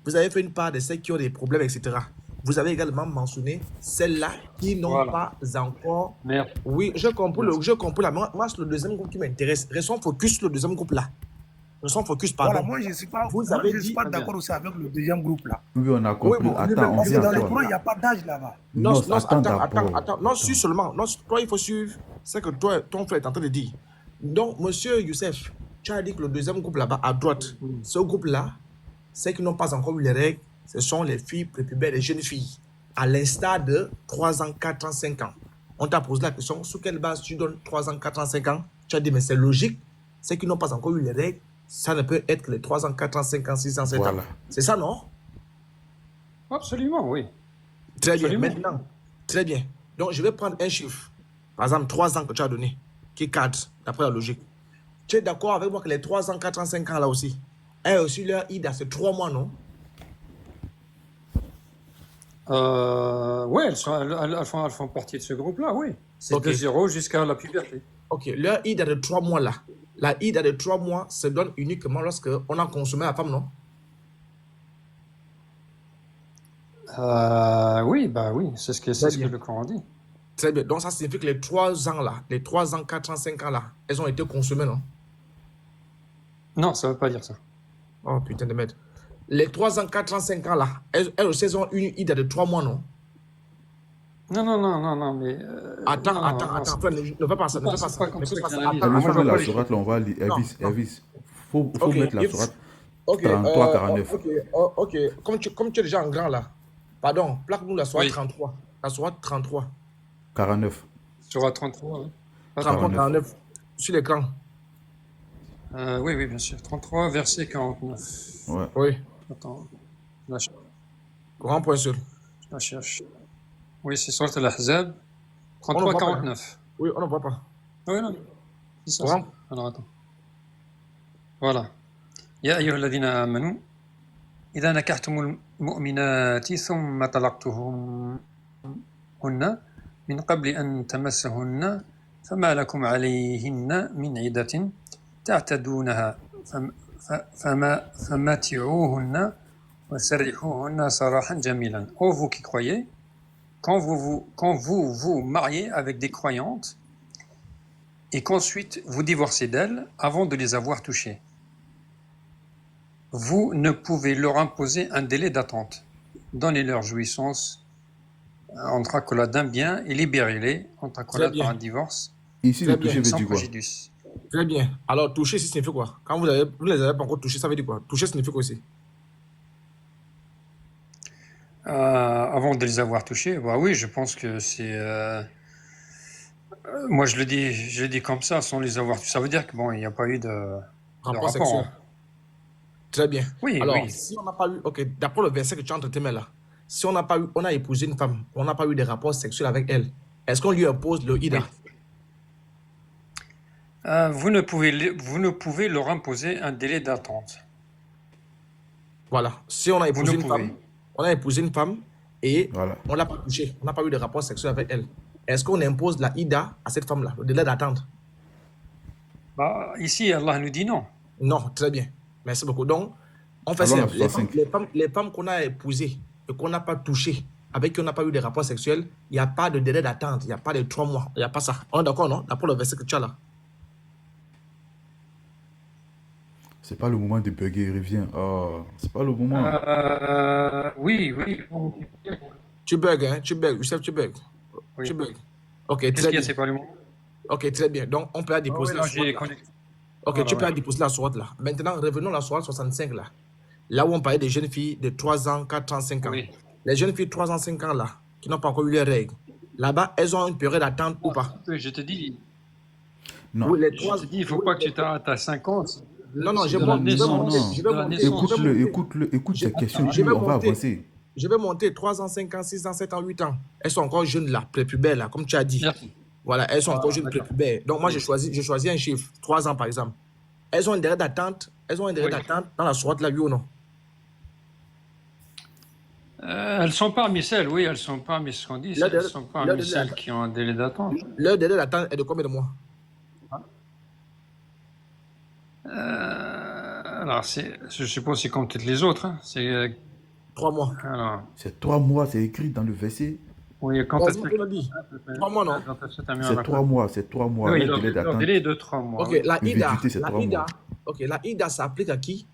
Speaker 1: vous avez fait une part de ceux qui ont des problèmes, etc. Vous avez également mentionné celles-là qui n'ont
Speaker 2: Voilà.
Speaker 1: pas encore.
Speaker 2: Merde.
Speaker 1: Oui, je comprends là. Moi, c'est le deuxième groupe qui m'intéresse. Restons focus sur le deuxième groupe là. Restons focus, pardon.
Speaker 3: Voilà, moi, je ne suis pas,
Speaker 1: Vous
Speaker 3: moi,
Speaker 1: avez
Speaker 3: je
Speaker 1: dit-
Speaker 3: suis pas d'accord aussi avec le deuxième groupe là.
Speaker 4: Oui, on a compris.
Speaker 1: bon,
Speaker 4: Attends, on
Speaker 3: Parce que
Speaker 4: vient
Speaker 3: dans
Speaker 4: à
Speaker 3: le
Speaker 4: toi.
Speaker 3: Coran, il n'y a pas d'âge là-bas.
Speaker 1: Non,
Speaker 4: Non,
Speaker 1: non,
Speaker 4: attends d'abord.
Speaker 1: attends. Non, suis seulement. Non, toi, il faut suivre ce que ton frère est en train de dire. Donc, monsieur Youssef, tu as dit que le deuxième groupe là-bas, à droite, ce groupe-là, ceux qui n'ont pas encore eu les règles, ce sont les filles prépubères, les jeunes filles, à l'instar de 3 ans, 4 ans, 5 ans. On t'a posé la question, sur quelle base tu donnes 3 ans, 4 ans, 5 ans? Tu as dit, mais c'est logique, ceux qui n'ont pas encore eu les règles, ça ne peut être que les 3 ans, 4 ans, 5 ans, 6 ans, 7
Speaker 4: Voilà.
Speaker 1: ans. C'est ça, non?
Speaker 2: Absolument, oui.
Speaker 1: Très bien,
Speaker 2: Absolument.
Speaker 1: maintenant, très bien. Donc, je vais prendre un chiffre. Par exemple, 3 ans que tu as donné, qui cadre, d'après la logique. Tu es d'accord avec moi que les 3 ans, 4 ans, 5 ans, là aussi, elles aussi, leur IDA, c'est 3 mois, non?
Speaker 2: Oui, elles font partie de ce groupe-là, oui. C'est
Speaker 1: Ok.
Speaker 2: de 0 jusqu'à la puberté.
Speaker 1: Ok, leur IDA de 3 mois, là, la IDA de 3 mois se donne uniquement lorsque on a consommé la femme, non?
Speaker 2: Oui, bah oui, c'est ce
Speaker 1: Très
Speaker 2: que
Speaker 1: bien.
Speaker 2: le Coran dit.
Speaker 1: Très bien. Donc, ça signifie que les 3 ans, là, les 3 ans, 4 ans, 5 ans, là, elles ont été consommées, non?
Speaker 2: Non, ça ne veut pas dire ça.
Speaker 1: Oh, putain de merde. Les 3 ans, 4 ans, 5 ans, là, elles aussi, elles ont une IDA de 3 mois, non?
Speaker 2: Non, mais...
Speaker 1: Attends,
Speaker 2: non,
Speaker 1: attends.
Speaker 2: c'est-
Speaker 1: Frère, ne fais pas ça, ne
Speaker 2: c'est
Speaker 1: fais pas
Speaker 2: c'est
Speaker 1: ça.
Speaker 2: pas comme
Speaker 1: Ne
Speaker 2: ça
Speaker 1: fais
Speaker 2: que
Speaker 1: pas ça.
Speaker 2: j'analyse.
Speaker 1: Attends,
Speaker 2: Moi,
Speaker 4: Elvis,
Speaker 2: je
Speaker 4: on met
Speaker 2: vois
Speaker 4: la
Speaker 2: les
Speaker 4: sourate là, on va lire. Elvis,
Speaker 1: non.
Speaker 4: Elvis. Faut
Speaker 1: Ok,
Speaker 4: mettre la
Speaker 1: il-
Speaker 4: sourate
Speaker 1: Ok,
Speaker 4: 43, 49.
Speaker 1: ok. Comme tu es déjà en grand là, pardon, plaque-nous la soirée
Speaker 2: Oui.
Speaker 1: 33. La soirée 33.
Speaker 4: 49.
Speaker 2: Sur la 33, hein.
Speaker 1: 33,
Speaker 4: 49.
Speaker 1: 49. Sur l'écran.
Speaker 2: Oui, bien sûr. 33, verset 49.
Speaker 4: Ouais.
Speaker 1: Oui,
Speaker 2: Attends, je la ch-
Speaker 1: grand point seul.
Speaker 2: je la cherche. Oui, c'est sur Al-Ahzab.
Speaker 1: On ne
Speaker 2: 33,
Speaker 1: voit pas,
Speaker 2: 49.
Speaker 1: Oui, on ne voit pas.
Speaker 2: Oui, non. C'est ça.
Speaker 1: Grand.
Speaker 2: Alors, attends. Voilà. يا أيها الذين آمنوا إذا نكحتم المؤمنات ثم طلقتهن من قبل أن تمسهن فما لكم عليهن من عدة تعتدونها فمتعوهن وسرحوهن سراحا جميلا. Oh, vous qui croyez, quand vous vous mariez avec des croyantes et qu'ensuite vous divorcez d'elles avant de les avoir touchées, vous ne pouvez leur imposer un délai d'attente. Donnez-leur jouissance entre accolades d'un bien et libérez-les entre accolades par un divorce.
Speaker 4: Ici,
Speaker 1: Très
Speaker 4: le
Speaker 1: bien.
Speaker 4: toucher veut
Speaker 2: sans
Speaker 4: dire quoi?
Speaker 2: préjudice.
Speaker 1: Très bien. Alors, toucher, ça signifie quoi? Quand vous les avez pas encore touchés, ça veut dire quoi? Toucher signifie quoi aussi?
Speaker 2: Avant de les avoir touchés, bah oui, je pense que c'est. Moi, je le dis comme ça, sans les avoir touchés. Ça veut dire que bon, il n'y a pas eu de
Speaker 1: Rapport
Speaker 2: rapport.
Speaker 1: sexuel. Très bien.
Speaker 2: Oui,
Speaker 1: Alors,
Speaker 2: oui.
Speaker 1: si on n'a pas eu, ok, d'après le verset que tu as entre tes mains là, si on n'a pas eu, on a épousé une femme, on n'a pas eu de rapport sexuel avec elle, est-ce qu'on lui impose le ida?
Speaker 2: Oui. Vous ne pouvez leur imposer un délai d'attente.
Speaker 1: Voilà. Si on a épousé
Speaker 2: ne
Speaker 1: une
Speaker 2: pouvez.
Speaker 1: femme, on a épousé une femme et
Speaker 4: Voilà.
Speaker 1: on l'a pas touchée, on n'a pas eu de rapport sexuel avec elle. Est-ce qu'on impose la ida à cette femme-là, le délai d'attente?
Speaker 2: Bah, ici, Allah nous dit non.
Speaker 1: Non, très bien. Merci beaucoup. Donc, on fait
Speaker 4: Alors,
Speaker 1: simple.
Speaker 4: la 65.
Speaker 1: Les femmes qu'on a épousées et qu'on n'a pas touchées, avec qui on n'a pas eu de rapport sexuel, il n'y a pas de délai d'attente, il n'y a pas de 3 mois, il n'y a pas ça. On est d'accord, non? D'après le verset que tu as là.
Speaker 4: C'est pas le moment de bugger, il revient. Oh, c'est pas le moment.
Speaker 2: Oui.
Speaker 1: Tu bugs, hein? Tu bugs. Youssef, tu bugs.
Speaker 2: Oui.
Speaker 1: Tu bugs. Ok,
Speaker 2: Qu'est-ce
Speaker 1: très
Speaker 2: qu'il y
Speaker 1: bien.
Speaker 2: a, c'est pas le moment?
Speaker 1: Ok, très bien. Donc, on peut la déposer
Speaker 2: là,
Speaker 1: la
Speaker 2: j'ai
Speaker 1: sourate là.
Speaker 2: connecté.
Speaker 1: Ok,
Speaker 2: Voilà,
Speaker 1: tu peux
Speaker 2: ouais.
Speaker 1: la déposer la sourate là. Maintenant, revenons à la sourate 65 là. Là où on parlait des jeunes filles de 3 ans, 4 ans, 5 ans.
Speaker 2: Oui.
Speaker 1: Les jeunes filles de 3 ans, 5 ans là, qui n'ont pas encore eu les règles, là-bas, elles ont une période d'attente ou pas?
Speaker 2: Oui, je te dis,
Speaker 4: Non.
Speaker 1: Oui, les
Speaker 2: je
Speaker 1: 3
Speaker 2: te dis, il faut pas que tu t'arrêtes à 50.
Speaker 1: Non, non,
Speaker 2: C'est
Speaker 1: je
Speaker 2: de la
Speaker 1: vais
Speaker 2: naissance.
Speaker 1: monter.
Speaker 4: non.
Speaker 1: Je vais
Speaker 2: De la
Speaker 1: monter.
Speaker 2: naissance.
Speaker 4: Écoute ces questions.
Speaker 1: Je vais
Speaker 4: On va
Speaker 1: monter.
Speaker 4: avancer.
Speaker 1: Je vais monter 3 ans, 5 ans, 6 ans, 7 ans, 8 ans. Elles sont encore jeunes là, prépubères là, comme tu as dit.
Speaker 2: Merci.
Speaker 1: Voilà, elles sont encore jeunes
Speaker 2: d'accord.
Speaker 1: prépubères. Donc moi,
Speaker 2: Oui.
Speaker 1: j'ai choisi un chiffre, 3 ans par exemple. Elles ont un délai d'attente. Elles ont un délai
Speaker 2: Oui.
Speaker 1: d'attente dans la sourate là, oui ou non?
Speaker 2: Elles sont parmi celles, oui, elles sont parmi ce qu'on dit,
Speaker 1: Leur
Speaker 2: elles
Speaker 1: délai-
Speaker 2: sont
Speaker 1: leur
Speaker 2: parmi
Speaker 1: délai
Speaker 2: celles
Speaker 1: d'attente-
Speaker 2: qui ont un délai d'attente.
Speaker 1: Leur délai d'attente est de combien de mois?
Speaker 2: Alors, je suppose que c'est comme toutes les autres. Hein. C'est
Speaker 1: 3 mois.
Speaker 2: alors,
Speaker 4: C'est 3 mois, c'est écrit dans le verset.
Speaker 2: oui, quand
Speaker 1: Bon,
Speaker 2: est-ce
Speaker 1: on a dit. 3 mois, non?
Speaker 4: C'est 3 mois, c'est 3 mois.
Speaker 2: Oui,
Speaker 4: Le
Speaker 2: leur
Speaker 4: délai
Speaker 2: leur
Speaker 4: d'attente.
Speaker 2: délai est de 3 mois.
Speaker 1: Ok,
Speaker 2: oui.
Speaker 1: la
Speaker 4: Une
Speaker 1: ida,
Speaker 4: vétusté, c'est 3 mois.
Speaker 1: ok, la ida s'applique à qui?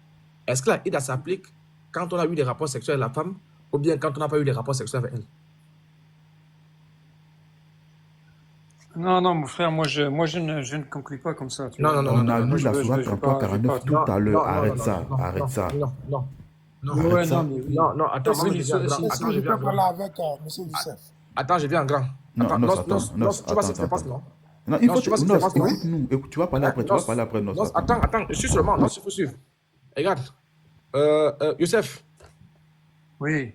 Speaker 1: Est-ce que la ida s'applique quand on a eu des rapports sexuels avec la femme ou bien quand on n'a pas eu des rapports sexuels avec elle?
Speaker 2: Non, mon frère, moi je ne conclus pas comme ça. Tu
Speaker 1: Non,
Speaker 2: vois.
Speaker 1: non, non,
Speaker 4: On a
Speaker 1: non,
Speaker 4: lu la sourate 33-49 tout à l'heure. Arrête ça, arrête ça.
Speaker 1: Non, non, non.
Speaker 2: Ouais,
Speaker 4: Arrête ça.
Speaker 2: non, mais oui.
Speaker 1: Non, attends,
Speaker 2: C'est
Speaker 1: maman,
Speaker 2: une
Speaker 1: je viens en grand.
Speaker 2: c'est-
Speaker 3: Est-ce
Speaker 1: Attends,
Speaker 3: que
Speaker 1: je
Speaker 3: je
Speaker 1: viens en
Speaker 3: peux parler
Speaker 1: grand.
Speaker 3: avec M. Youssef?
Speaker 1: Attends, je viens en grand.
Speaker 4: Non,
Speaker 1: Attends,
Speaker 4: non,
Speaker 1: Nos,
Speaker 4: attends,
Speaker 1: Nos,
Speaker 4: non,
Speaker 1: Nos, tu vois ce qui se passe, non?
Speaker 4: Non, il
Speaker 1: Non,
Speaker 4: faut
Speaker 1: tu vois ce qui se
Speaker 4: Nos,
Speaker 1: passe, non?
Speaker 4: écoute-nous. Tu vas parler après, tu vas parler après. Nos,
Speaker 1: Nos, attends, je suis seulement, non, il faut suivre. Regarde, Youssef,
Speaker 2: Oui.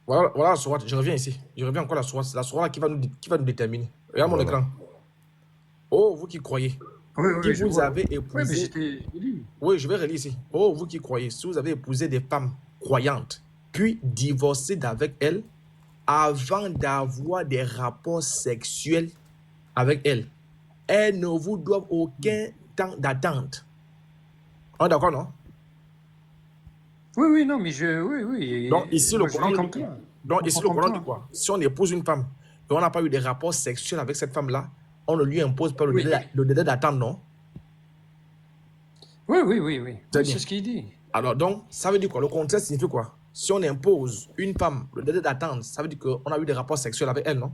Speaker 1: voilà la sourate, je reviens ici. Je reviens encore à la sourate qui va nous déterminer. Regarde mon
Speaker 4: Voilà.
Speaker 1: écran. Oh, vous qui croyez,
Speaker 2: Oui,
Speaker 1: qui
Speaker 2: je
Speaker 1: vous
Speaker 2: vois.
Speaker 1: avez
Speaker 2: Oui, mais
Speaker 1: épousé.
Speaker 2: j'étais lu.
Speaker 1: Oui, je vais relire ici. Oh, vous qui croyez, si vous avez épousé des femmes croyantes, puis divorcé d'avec elles, avant d'avoir des rapports sexuels avec elles, elles ne vous doivent aucun temps d'attente. On est d'accord, non?
Speaker 2: Oui, non, mais oui.
Speaker 1: Donc, ici,
Speaker 2: Moi,
Speaker 1: le
Speaker 2: je
Speaker 1: Coran
Speaker 2: lis
Speaker 1: dit
Speaker 2: comme
Speaker 1: quoi?
Speaker 2: toi.
Speaker 1: Donc,
Speaker 2: Je
Speaker 1: ici, le
Speaker 2: comprends
Speaker 1: Coran
Speaker 2: comme
Speaker 1: dit
Speaker 2: toi.
Speaker 1: quoi? Si on épouse une femme et on n'a pas eu des rapports sexuels avec cette femme-là, on ne lui impose pas
Speaker 2: Oui.
Speaker 1: le délai d'attente, non?
Speaker 2: Oui.
Speaker 1: Très
Speaker 2: Oui,
Speaker 1: bien.
Speaker 2: c'est ce qu'il dit.
Speaker 1: Alors, donc, ça veut dire quoi? Le contraire signifie quoi? Si on impose une femme le délai d'attente, ça veut dire qu'on a eu des rapports sexuels avec elle, non?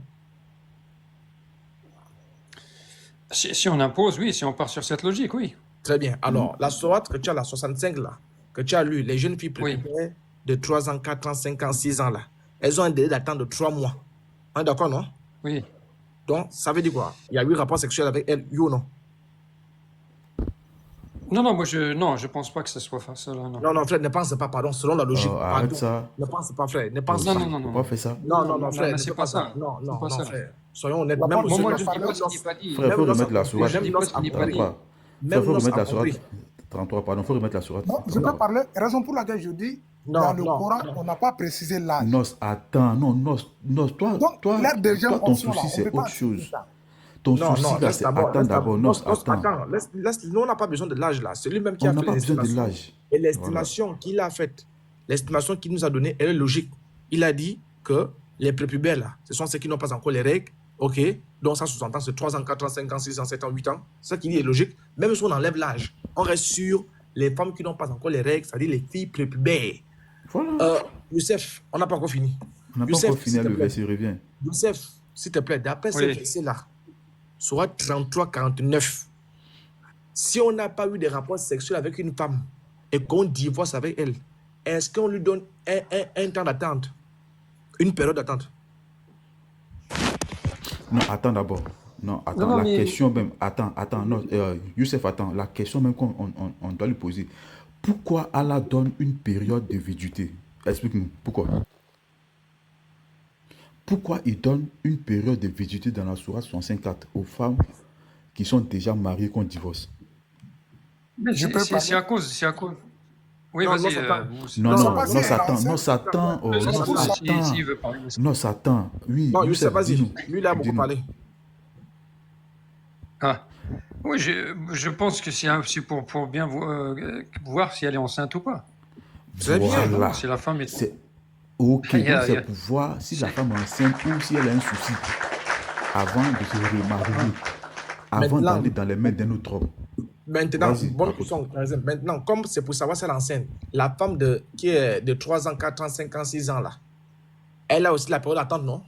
Speaker 2: Si on impose, oui, si on part sur cette logique, oui.
Speaker 1: Très bien. Alors, la sourate que tu as, la 65 là, que tu as lu, les jeunes filles
Speaker 2: Oui.
Speaker 1: prépubères de 3 ans, 4 ans, 5 ans, 6 ans là, elles ont un délai d'attente de 3 mois. On est d'accord, non?
Speaker 2: Oui.
Speaker 1: Donc, ça veut dire quoi? Il y a eu rapport sexuel avec elle, oui ou non?
Speaker 2: Non, je pense pas que ce soit ça, là, non.
Speaker 1: Non, frère, ne pense pas, pardon, selon la logique.
Speaker 4: Arrête
Speaker 1: Pardon.
Speaker 4: ça.
Speaker 1: Ne pense pas, frère, ne pense
Speaker 2: Non,
Speaker 1: pas.
Speaker 2: non.
Speaker 4: Faut pas faire ça.
Speaker 1: Non, frère,
Speaker 2: mais
Speaker 1: ne
Speaker 2: c'est
Speaker 1: fais
Speaker 2: pas ça.
Speaker 1: Non,
Speaker 2: C'est pas ça.
Speaker 1: frère. Soyons honnêtes.
Speaker 3: La
Speaker 1: Même
Speaker 3: parole-
Speaker 1: ceux
Speaker 2: Moi,
Speaker 1: qui
Speaker 2: je
Speaker 1: ont
Speaker 2: ne dis
Speaker 1: parlé,
Speaker 2: pas ce qu'il n'est pas dit.
Speaker 4: Frère, il faut
Speaker 1: Même
Speaker 4: remettre la
Speaker 1: Nos
Speaker 4: sourate
Speaker 2: Je dis pas ce qu'il n'est pas dit.
Speaker 4: 33.
Speaker 1: Même
Speaker 4: Frère, faut
Speaker 1: Nos
Speaker 4: remettre
Speaker 1: a
Speaker 4: la sourate
Speaker 1: compris.
Speaker 4: 33, pardon, faut remettre la sourate
Speaker 3: Non, je peux
Speaker 4: 33.
Speaker 3: parler. Raison pour laquelle je dis,
Speaker 1: Non,
Speaker 3: dans le
Speaker 1: non,
Speaker 3: Coran,
Speaker 1: non.
Speaker 3: on n'a pas précisé l'âge.
Speaker 4: Nos, attends, non, toi,
Speaker 3: Donc, l'air des gens
Speaker 4: toi, ton
Speaker 3: options, là,
Speaker 4: souci,
Speaker 3: on
Speaker 4: c'est
Speaker 3: peut pas
Speaker 4: autre chose.
Speaker 3: accepter ça.
Speaker 4: Ton
Speaker 1: Non,
Speaker 4: souci,
Speaker 1: non,
Speaker 4: là,
Speaker 1: laisse
Speaker 4: c'est
Speaker 1: d'abord,
Speaker 4: attends
Speaker 1: laisse
Speaker 4: d'abord.
Speaker 1: d'abord.
Speaker 4: Non,
Speaker 1: Non, non,
Speaker 4: attends.
Speaker 1: attends, nous, on n'a pas besoin de l'âge là. C'est lui-même qui
Speaker 4: On
Speaker 1: a
Speaker 4: n'a
Speaker 1: fait
Speaker 4: pas besoin de
Speaker 1: l'estimation.
Speaker 4: l'âge.
Speaker 1: Et
Speaker 4: Voilà.
Speaker 1: l'estimation qu'il a faite, l'estimation qu'il nous a donnée, elle est logique. Il a dit que les prépubères là, ce sont ceux qui n'ont pas encore les règles. OK? Donc ça sous-entend c'est 3 ans, 4 ans, 5 ans, 6 ans, 7 ans, 8 ans. Ça qui dit est logique. Même si on enlève l'âge, on reste sur les femmes qui n'ont pas encore les règles, c'est-à-dire les filles prépubères.
Speaker 4: Voilà.
Speaker 1: Youssef, on n'a pas encore fini.
Speaker 4: On n'a pas
Speaker 1: Youssef,
Speaker 4: encore fini
Speaker 1: s'il te
Speaker 4: le
Speaker 1: plaît.
Speaker 4: verset, revient.
Speaker 1: Youssef, s'il te plaît, d'après ce
Speaker 2: Oui.
Speaker 1: verset-là, soit 33-49. Si on n'a pas eu des rapports sexuels avec une femme et qu'on divorce avec elle, est-ce qu'on lui donne un temps d'attente? Une période d'attente?
Speaker 4: Non, attends d'abord. Non, attends.
Speaker 2: Non,
Speaker 4: La
Speaker 2: mais-
Speaker 4: question même. Attends. Non, Youssef, attends. La question même qu'on doit lui poser. Pourquoi Allah donne une période de véduité? Explique-nous. Pourquoi? Pourquoi il donne une période de véduité dans la sourate 65 aux femmes qui sont déjà mariées qu'on divorce?
Speaker 2: Mais
Speaker 3: Je peux parler?
Speaker 2: c'est à cause, c'est à cause. Oui,
Speaker 1: Non,
Speaker 2: vas-y.
Speaker 1: non, Satan.
Speaker 4: Non,
Speaker 1: Non,
Speaker 4: non,
Speaker 1: ça
Speaker 4: non,
Speaker 1: passe,
Speaker 4: Satan,
Speaker 3: c'est
Speaker 4: non, Satan, oh,
Speaker 1: ça
Speaker 4: non,
Speaker 1: passe.
Speaker 4: Satan,
Speaker 2: S'il veut parler.
Speaker 4: non, Satan, oui,
Speaker 1: Non, Youssef, vas-y.
Speaker 4: dis-nous.
Speaker 1: Lui, il a beaucoup
Speaker 4: Dis-nous.
Speaker 1: parlé.
Speaker 2: Ah. Oui, je pense que c'est pour bien voir si elle est enceinte ou pas.
Speaker 1: Très bien.
Speaker 4: Voilà.
Speaker 2: Si la femme est...
Speaker 4: C'est ok,
Speaker 2: Il y a-
Speaker 4: donc
Speaker 2: il y
Speaker 4: c'est
Speaker 2: a-
Speaker 4: pour voir si la femme est enceinte ou si elle a un souci avant de se remarier, avant
Speaker 1: Maintenant-
Speaker 4: d'aller dans les mains d'un autre homme.
Speaker 1: Maintenant,
Speaker 4: Vas-y,
Speaker 1: bonne
Speaker 4: raconte.
Speaker 1: question. Par exemple, maintenant, comme c'est pour savoir si elle est enceinte, la femme qui est de 3 ans, 4 ans, 5 ans, 6 ans, là, elle a aussi la période d'attente, non?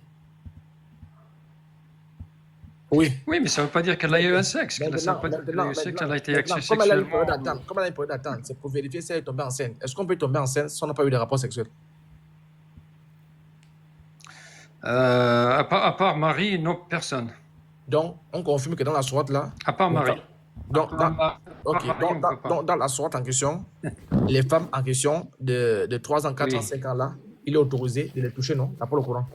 Speaker 1: Oui.
Speaker 2: Oui, mais ça ne veut pas dire qu'elle a eu un sexe. Ça ne veut
Speaker 1: Maintenant,
Speaker 2: pas dire qu'elle a eu un sexe,
Speaker 1: maintenant,
Speaker 2: elle a été
Speaker 1: maintenant,
Speaker 2: axée
Speaker 1: comme elle a une
Speaker 2: sexuellement.
Speaker 1: période d'attente, comme elle a une période d'attente, c'est pour vérifier si elle est tombée enceinte. Est-ce qu'on peut tomber enceinte si on n'a pas eu de rapport sexuel?
Speaker 2: À part Marie, non, personne.
Speaker 1: Donc, on confirme que dans la sourate là,
Speaker 2: À part Marie.
Speaker 1: donc,
Speaker 2: À part
Speaker 1: ok,
Speaker 2: Marie,
Speaker 1: donc,
Speaker 2: on peut pas.
Speaker 1: dans la sourate en question, les femmes en question de 3 ans, 4 ans,
Speaker 2: Oui.
Speaker 1: 5 ans là, il est autorisé de les toucher, non? T'as pas le courant.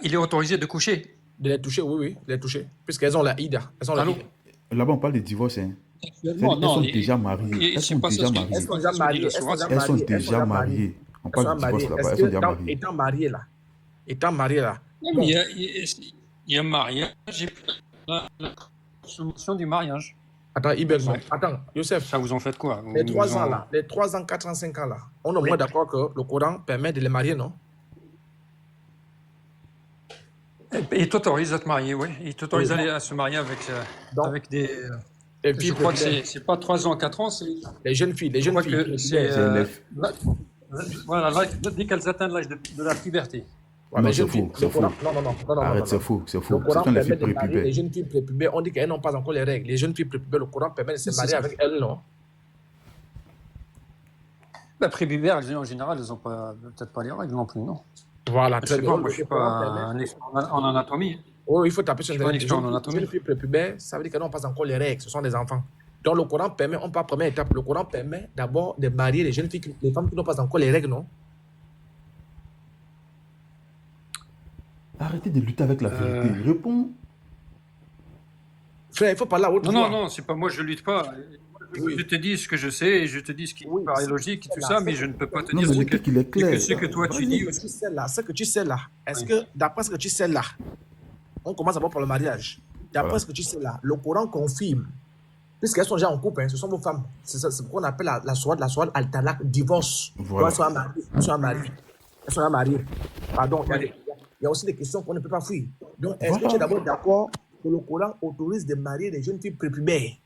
Speaker 2: Il est autorisé de coucher.
Speaker 1: De les toucher, oui, oui, de les toucher. Puisqu'elles ont la IDA. Elles ont la
Speaker 2: Allô?
Speaker 1: IDA.
Speaker 4: Là-bas, on parle de divorce. Hein.
Speaker 2: Actuellement,
Speaker 4: Elles sont
Speaker 2: non,
Speaker 4: déjà mariées. Elles
Speaker 2: c'est
Speaker 4: sont
Speaker 2: pas ça
Speaker 4: déjà
Speaker 2: ce que-
Speaker 4: mariées.
Speaker 1: Elles sont déjà mariées. Elles sont déjà
Speaker 4: Elles sont
Speaker 1: mariées.
Speaker 4: déjà mariées. On
Speaker 1: Elles
Speaker 4: parle
Speaker 1: sont
Speaker 4: de divorce
Speaker 1: mariées.
Speaker 4: là-bas.
Speaker 1: Est-ce
Speaker 4: Elles sont
Speaker 1: que
Speaker 4: déjà mariées.
Speaker 1: étant mariées là,
Speaker 2: Non, mais il y a un mariage et puis la consommation du mariage.
Speaker 1: attends, Ibel, non. Attends, Youssef,
Speaker 2: Ça, vous en faites quoi?
Speaker 1: les
Speaker 2: Vous
Speaker 1: 3 ans
Speaker 2: en-
Speaker 1: là, les 3 ans, 4 ans, 5 ans là, on est au moins d'accord que le Coran permet de les marier, non?
Speaker 2: Il t'autorise à te marier, oui. Il t'autorise
Speaker 1: Oui.
Speaker 2: à se marier avec,
Speaker 1: Donc,
Speaker 2: avec des...
Speaker 1: les
Speaker 2: Je
Speaker 1: filles
Speaker 2: crois que
Speaker 1: prépubères,
Speaker 2: c'est pas 3 ans, 4 ans, c'est...
Speaker 1: les jeunes filles, les
Speaker 2: Je
Speaker 1: jeunes
Speaker 2: crois
Speaker 1: filles.
Speaker 2: que
Speaker 1: prépubères.
Speaker 2: c'est...
Speaker 4: C'est
Speaker 2: Voilà, dès qu'elles atteignent l'âge de la puberté.
Speaker 1: Ouais,
Speaker 4: Non,
Speaker 1: mais
Speaker 4: c'est
Speaker 1: jeunes
Speaker 4: faux,
Speaker 1: filles,
Speaker 4: c'est
Speaker 1: le Coran-
Speaker 4: faux.
Speaker 1: Non, non, non, non, non,
Speaker 4: Arrête,
Speaker 1: non,
Speaker 4: c'est
Speaker 1: non.
Speaker 4: faux, c'est
Speaker 1: Le
Speaker 4: faux. Ce
Speaker 1: Coran
Speaker 4: sont les
Speaker 1: permet
Speaker 4: filles
Speaker 1: de marier les
Speaker 4: prépubères.
Speaker 1: jeunes filles prépubères. On dit qu'elles n'ont pas encore les règles. Les jeunes filles prépubères, le Coran permet de se
Speaker 2: C'est
Speaker 1: marier
Speaker 2: ça.
Speaker 1: avec elles, non?
Speaker 2: Bah, prépubères, en général, elles n'ont peut-être pas les règles non plus, non?
Speaker 1: Voilà,
Speaker 2: Je
Speaker 1: très
Speaker 2: sais
Speaker 1: bien.
Speaker 2: pas, moi je
Speaker 1: Le
Speaker 2: suis
Speaker 1: Coran
Speaker 2: pas
Speaker 1: permet-
Speaker 2: un expert en anatomie.
Speaker 1: Oui, il faut taper sur
Speaker 2: Je suis pas un
Speaker 1: Internet.
Speaker 2: expert en anatomie.
Speaker 1: Jeunes filles prépubères, ça veut dire qu'elles n'ont pas encore les règles. Ce sont des enfants. Donc le Coran permet, on part première étape, le Coran permet d'abord de marier les jeunes filles, les femmes qui n'ont pas encore les règles, non?
Speaker 4: Arrêtez de lutter avec la vérité. Réponds.
Speaker 1: Frère, il faut parler à haute
Speaker 2: Non,
Speaker 1: voix.
Speaker 2: non, c'est pas moi, je lutte pas.
Speaker 1: Oui.
Speaker 2: Je te dis ce que je sais et je te dis ce qui
Speaker 1: Oui,
Speaker 2: me paraît
Speaker 1: c'est-
Speaker 2: logique et tout
Speaker 1: c'est
Speaker 2: ça,
Speaker 1: la-
Speaker 2: mais je ne peux pas te
Speaker 4: Non,
Speaker 2: dire
Speaker 4: mais
Speaker 2: ce
Speaker 4: le
Speaker 2: que,
Speaker 4: truc, il est clair.
Speaker 2: ce que toi tu
Speaker 4: Vas-y.
Speaker 2: dis
Speaker 1: Ce que
Speaker 2: aussi.
Speaker 1: tu sais là, ce que tu sais là, est-ce
Speaker 2: Oui.
Speaker 1: que d'après ce que tu sais là, on commence d'abord par le mariage. D'après
Speaker 4: Voilà.
Speaker 1: ce que tu sais là, le Coran confirme, puisqu'elles sont déjà en couple, hein, ce sont vos femmes. C'est ce qu'on appelle la sourate al-talaq, divorce.
Speaker 4: Voilà.
Speaker 1: Elles sont mariées. Elles sont mariées. Pardon, il y a aussi des questions qu'on ne peut pas fuir. Donc, est-ce que
Speaker 4: Voilà.
Speaker 1: tu es d'abord d'accord que le Coran autorise de marier des jeunes filles prépubères?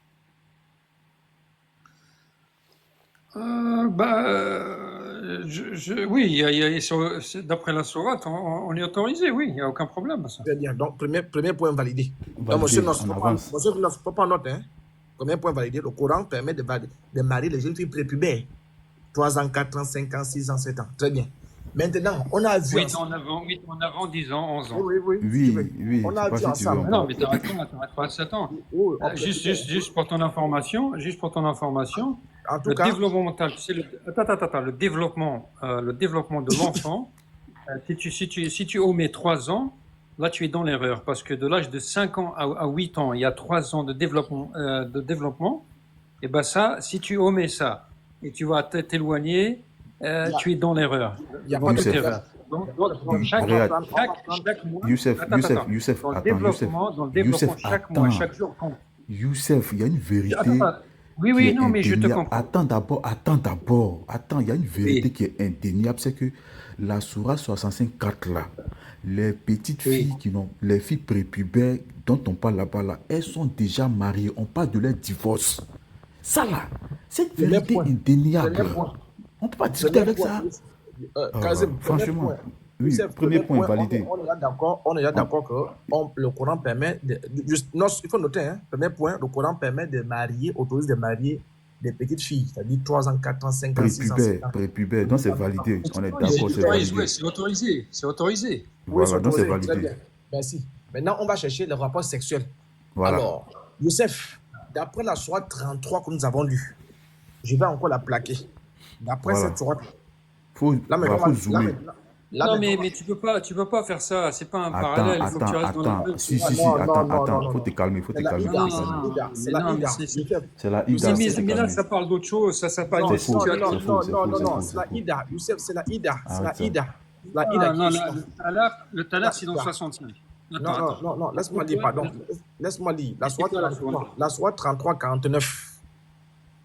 Speaker 2: Oui, d'après la sourate, on est autorisé, oui, il n'y a aucun problème. Ça.
Speaker 1: Très bien. Donc, premier point validé.
Speaker 4: Validé,
Speaker 1: Donc, monsieur
Speaker 4: on
Speaker 1: Nos,
Speaker 4: avance.
Speaker 1: faut pas noter. Hein? Premier point validé. Le Coran permet de marier les jeunes filles prépubères. 3 ans, 4 ans, 5 ans, 6 ans, 7 ans. Très bien. Maintenant, on a vu.
Speaker 2: 8 en avant, 10 ans, 11 ans.
Speaker 1: Oui, oui, oui.
Speaker 4: Oui,
Speaker 1: si tu veux.
Speaker 4: oui.
Speaker 1: On
Speaker 4: je
Speaker 1: a
Speaker 4: sais pas
Speaker 1: vu
Speaker 4: si tu veux
Speaker 1: ensemble.
Speaker 4: encore.
Speaker 2: Non, mais t'arrêtes pas à 7 ans.
Speaker 1: Oui, on peut-
Speaker 2: Juste pour ton information,
Speaker 1: En tout
Speaker 2: le
Speaker 1: cas,
Speaker 2: développement mental, tu sais, le développement de l'enfant, si tu omets 3 ans, là tu es dans l'erreur, parce que de l'âge de 5 ans à 8 ans, il y a 3 ans de développement, et ben ça, si tu omets ça, et tu vas t'éloigner, tu es dans l'erreur.
Speaker 1: il n'y a
Speaker 4: Bon,
Speaker 1: pas de
Speaker 4: Youssef.
Speaker 2: erreur.
Speaker 4: Regarde,
Speaker 2: chaque mois,
Speaker 4: Youssef,
Speaker 2: attends,
Speaker 4: Youssef,
Speaker 2: attends.
Speaker 4: Youssef,
Speaker 2: Dans le
Speaker 4: attends, Youssef,
Speaker 2: développement,
Speaker 4: Youssef,
Speaker 2: chaque mois,
Speaker 4: attends,
Speaker 2: chaque jour compte.
Speaker 4: Youssef, il y a une
Speaker 2: Attends,
Speaker 4: vérité
Speaker 2: attends. Oui,
Speaker 4: qui
Speaker 2: oui,
Speaker 4: est
Speaker 2: non, mais je te
Speaker 4: indéniable.
Speaker 2: comprends.
Speaker 4: Attends, il y a une vérité
Speaker 2: Oui,
Speaker 4: qui est indéniable, c'est que la Sourate 65.4 là, les petites filles
Speaker 2: oui.
Speaker 4: qui n'ont, les filles prépubères dont on parle là-bas là, elles sont déjà mariées, on parle de leur divorce. Ça là, cette
Speaker 1: Dernier
Speaker 4: vérité
Speaker 1: point.
Speaker 4: indéniable,
Speaker 1: Dernier point.
Speaker 4: on ne peut pas discuter
Speaker 1: Dernier
Speaker 4: avec
Speaker 1: point.
Speaker 4: ça.
Speaker 1: Kazim, dernier
Speaker 4: Franchement,
Speaker 1: point.
Speaker 4: oui,
Speaker 1: Youssef,
Speaker 4: premier
Speaker 1: premier
Speaker 4: point
Speaker 1: point,
Speaker 4: validé.
Speaker 1: on est là
Speaker 4: On-
Speaker 1: d'accord que le Coran permet, non, il faut noter, hein, premier point, le Coran permet de marier, autorise de marier des petites filles, c'est-à-dire 3 ans, 4 ans, 5 ans, 6 ans, 7 ans.
Speaker 4: Prépubère, donc c'est validé. On est
Speaker 2: Oui,
Speaker 4: d'accord, c'est validé.
Speaker 2: c'est autorisé, c'est autorisé.
Speaker 1: Oui, c'est
Speaker 4: Voilà, donc c'est
Speaker 1: autorisé, très
Speaker 4: validé.
Speaker 1: bien. Merci. Maintenant, on va chercher le rapport sexuel.
Speaker 4: Voilà.
Speaker 1: Alors, Youssef, d'après la sourate 33 que nous avons lue, je vais encore la plaquer. D'après
Speaker 4: Voilà.
Speaker 1: cette sourate,
Speaker 4: Faut,
Speaker 1: là
Speaker 4: voilà,
Speaker 1: maintenant,
Speaker 4: faut zoomer.
Speaker 2: Non, mais tu peux pas faire ça. C'est pas un parallèle. Il faut que tu restes dans la
Speaker 4: Attends.
Speaker 2: même
Speaker 4: Si,
Speaker 2: sourate.
Speaker 1: Non,
Speaker 4: attends.
Speaker 1: non,
Speaker 4: Faut
Speaker 1: non.
Speaker 4: te calmer, faut te
Speaker 1: C'est la
Speaker 4: calmer.
Speaker 1: Ida,
Speaker 2: Non,
Speaker 1: c'est la
Speaker 2: non,
Speaker 1: Ida,
Speaker 2: mais
Speaker 1: c'est la
Speaker 2: non, mais
Speaker 1: Ida.
Speaker 2: c'est-
Speaker 1: Youssef,
Speaker 4: C'est la
Speaker 1: Youssef,
Speaker 4: Ida,
Speaker 2: Mais,
Speaker 4: faut te
Speaker 2: mais là,
Speaker 4: calmer.
Speaker 2: ça parle d'autre chose. Ça parle
Speaker 1: non,
Speaker 2: des
Speaker 4: C'est faux,
Speaker 1: non,
Speaker 2: situations.
Speaker 1: non,
Speaker 4: c'est
Speaker 1: non,
Speaker 4: faux,
Speaker 1: non, non,
Speaker 4: c'est
Speaker 1: non,
Speaker 4: faux,
Speaker 1: c'est
Speaker 4: c'est
Speaker 1: la
Speaker 4: faux.
Speaker 1: Ida. Youssef, c'est la Ida, c'est la
Speaker 4: Arrête ça.
Speaker 1: Ida. La Ida
Speaker 2: Non,
Speaker 1: qui
Speaker 2: non, le talaq, c'est dans
Speaker 1: Ida.
Speaker 2: 65.
Speaker 1: Non,
Speaker 2: Attends,
Speaker 1: non,
Speaker 2: attends.
Speaker 1: non, non, laisse-moi lire,
Speaker 2: Pourquoi
Speaker 1: pardon. Laisse-moi lire. La
Speaker 2: C'est
Speaker 1: sourate
Speaker 2: quoi la
Speaker 1: 33, la sourate 33, 49.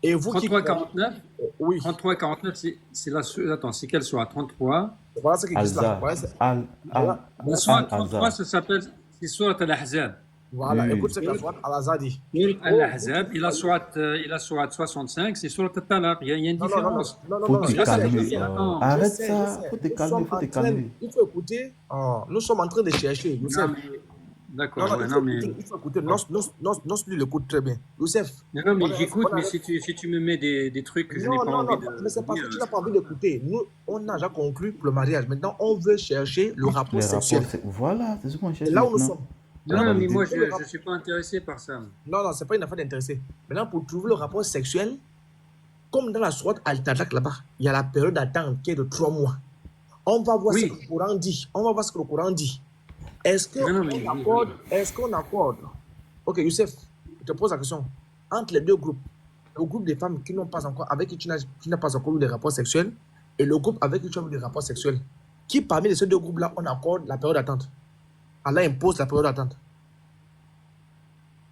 Speaker 1: Et vous qui
Speaker 2: 33-49
Speaker 1: oui,
Speaker 2: 33-49, c'est la... Attends, c'est quelle sourate 33
Speaker 1: voilà ce qui existe là.
Speaker 4: Al-Zar.
Speaker 1: Voilà,
Speaker 4: Al-Azhar.
Speaker 2: La sourate 33, ça s'appelle... C'est sourate Al-Ahzab.
Speaker 1: voilà.
Speaker 4: Oui.
Speaker 1: Écoute ce que la sourate Al-Azhar dit.
Speaker 2: Sourate Al-Ahzab et la sourate 65, c'est sourate Al-Talaq. Il y a une
Speaker 1: Non, non, non, non,
Speaker 2: différence.
Speaker 1: non, non,
Speaker 4: Faut
Speaker 1: non,
Speaker 4: te
Speaker 1: je sais,
Speaker 4: calmer.
Speaker 1: je sais.
Speaker 2: Attends.
Speaker 4: Arrête
Speaker 1: Je sais.
Speaker 4: ça. Faut te
Speaker 1: Nous
Speaker 4: calmer,
Speaker 1: sommes
Speaker 4: faut te
Speaker 1: en train,
Speaker 4: calmer.
Speaker 1: il faut écouter. Nous sommes en train de chercher. Youssef.
Speaker 2: Non, mais...
Speaker 1: Non,
Speaker 2: D'accord,
Speaker 1: non,
Speaker 2: ouais,
Speaker 1: il
Speaker 2: non,
Speaker 1: faut
Speaker 2: mais...
Speaker 1: écouter. Il faut écouter. Non, lui l'écoute très bien. Youssef.
Speaker 2: Non, mais
Speaker 1: on a-
Speaker 2: j'écoute,
Speaker 1: on a-
Speaker 2: mais si tu me mets des trucs que je n'ai
Speaker 1: Non,
Speaker 2: pas
Speaker 1: non,
Speaker 2: envie
Speaker 1: non,
Speaker 2: de
Speaker 1: mais c'est parce que
Speaker 2: dire,
Speaker 1: tu n'as pas envie d'écouter. Nous, on a déjà conclu pour le mariage. Maintenant, on veut chercher le rapport
Speaker 4: Les
Speaker 1: sexuel.
Speaker 4: rapports, voilà, c'est ce qu'on cherche
Speaker 1: C'est là où nous
Speaker 4: maintenant.
Speaker 1: sommes.
Speaker 4: On a
Speaker 2: Non, mais
Speaker 4: validé.
Speaker 2: moi, je ne suis pas intéressé par ça.
Speaker 1: Non, non, c'est pas une affaire d'intéressé. Maintenant, pour trouver le rapport sexuel, comme dans la sourate Al-Talaq là-bas, il y a la période d'attente qui est de 3 mois. On va voir
Speaker 2: Oui.
Speaker 1: ce que le Coran dit. On va voir ce que le Coran dit. Est-ce
Speaker 2: Non, mais
Speaker 1: qu'on
Speaker 2: oui,
Speaker 1: accorde, est-ce qu'on accorde? Ok, Youssef, je te pose la question. Entre les deux groupes, le groupe des femmes qui n'ont pas encore, avec qui tu n'as pas encore eu des rapports sexuels, et le groupe avec qui tu as eu des rapports sexuels, qui parmi ces deux groupes-là, on accorde la période d'attente? Allah impose la période d'attente.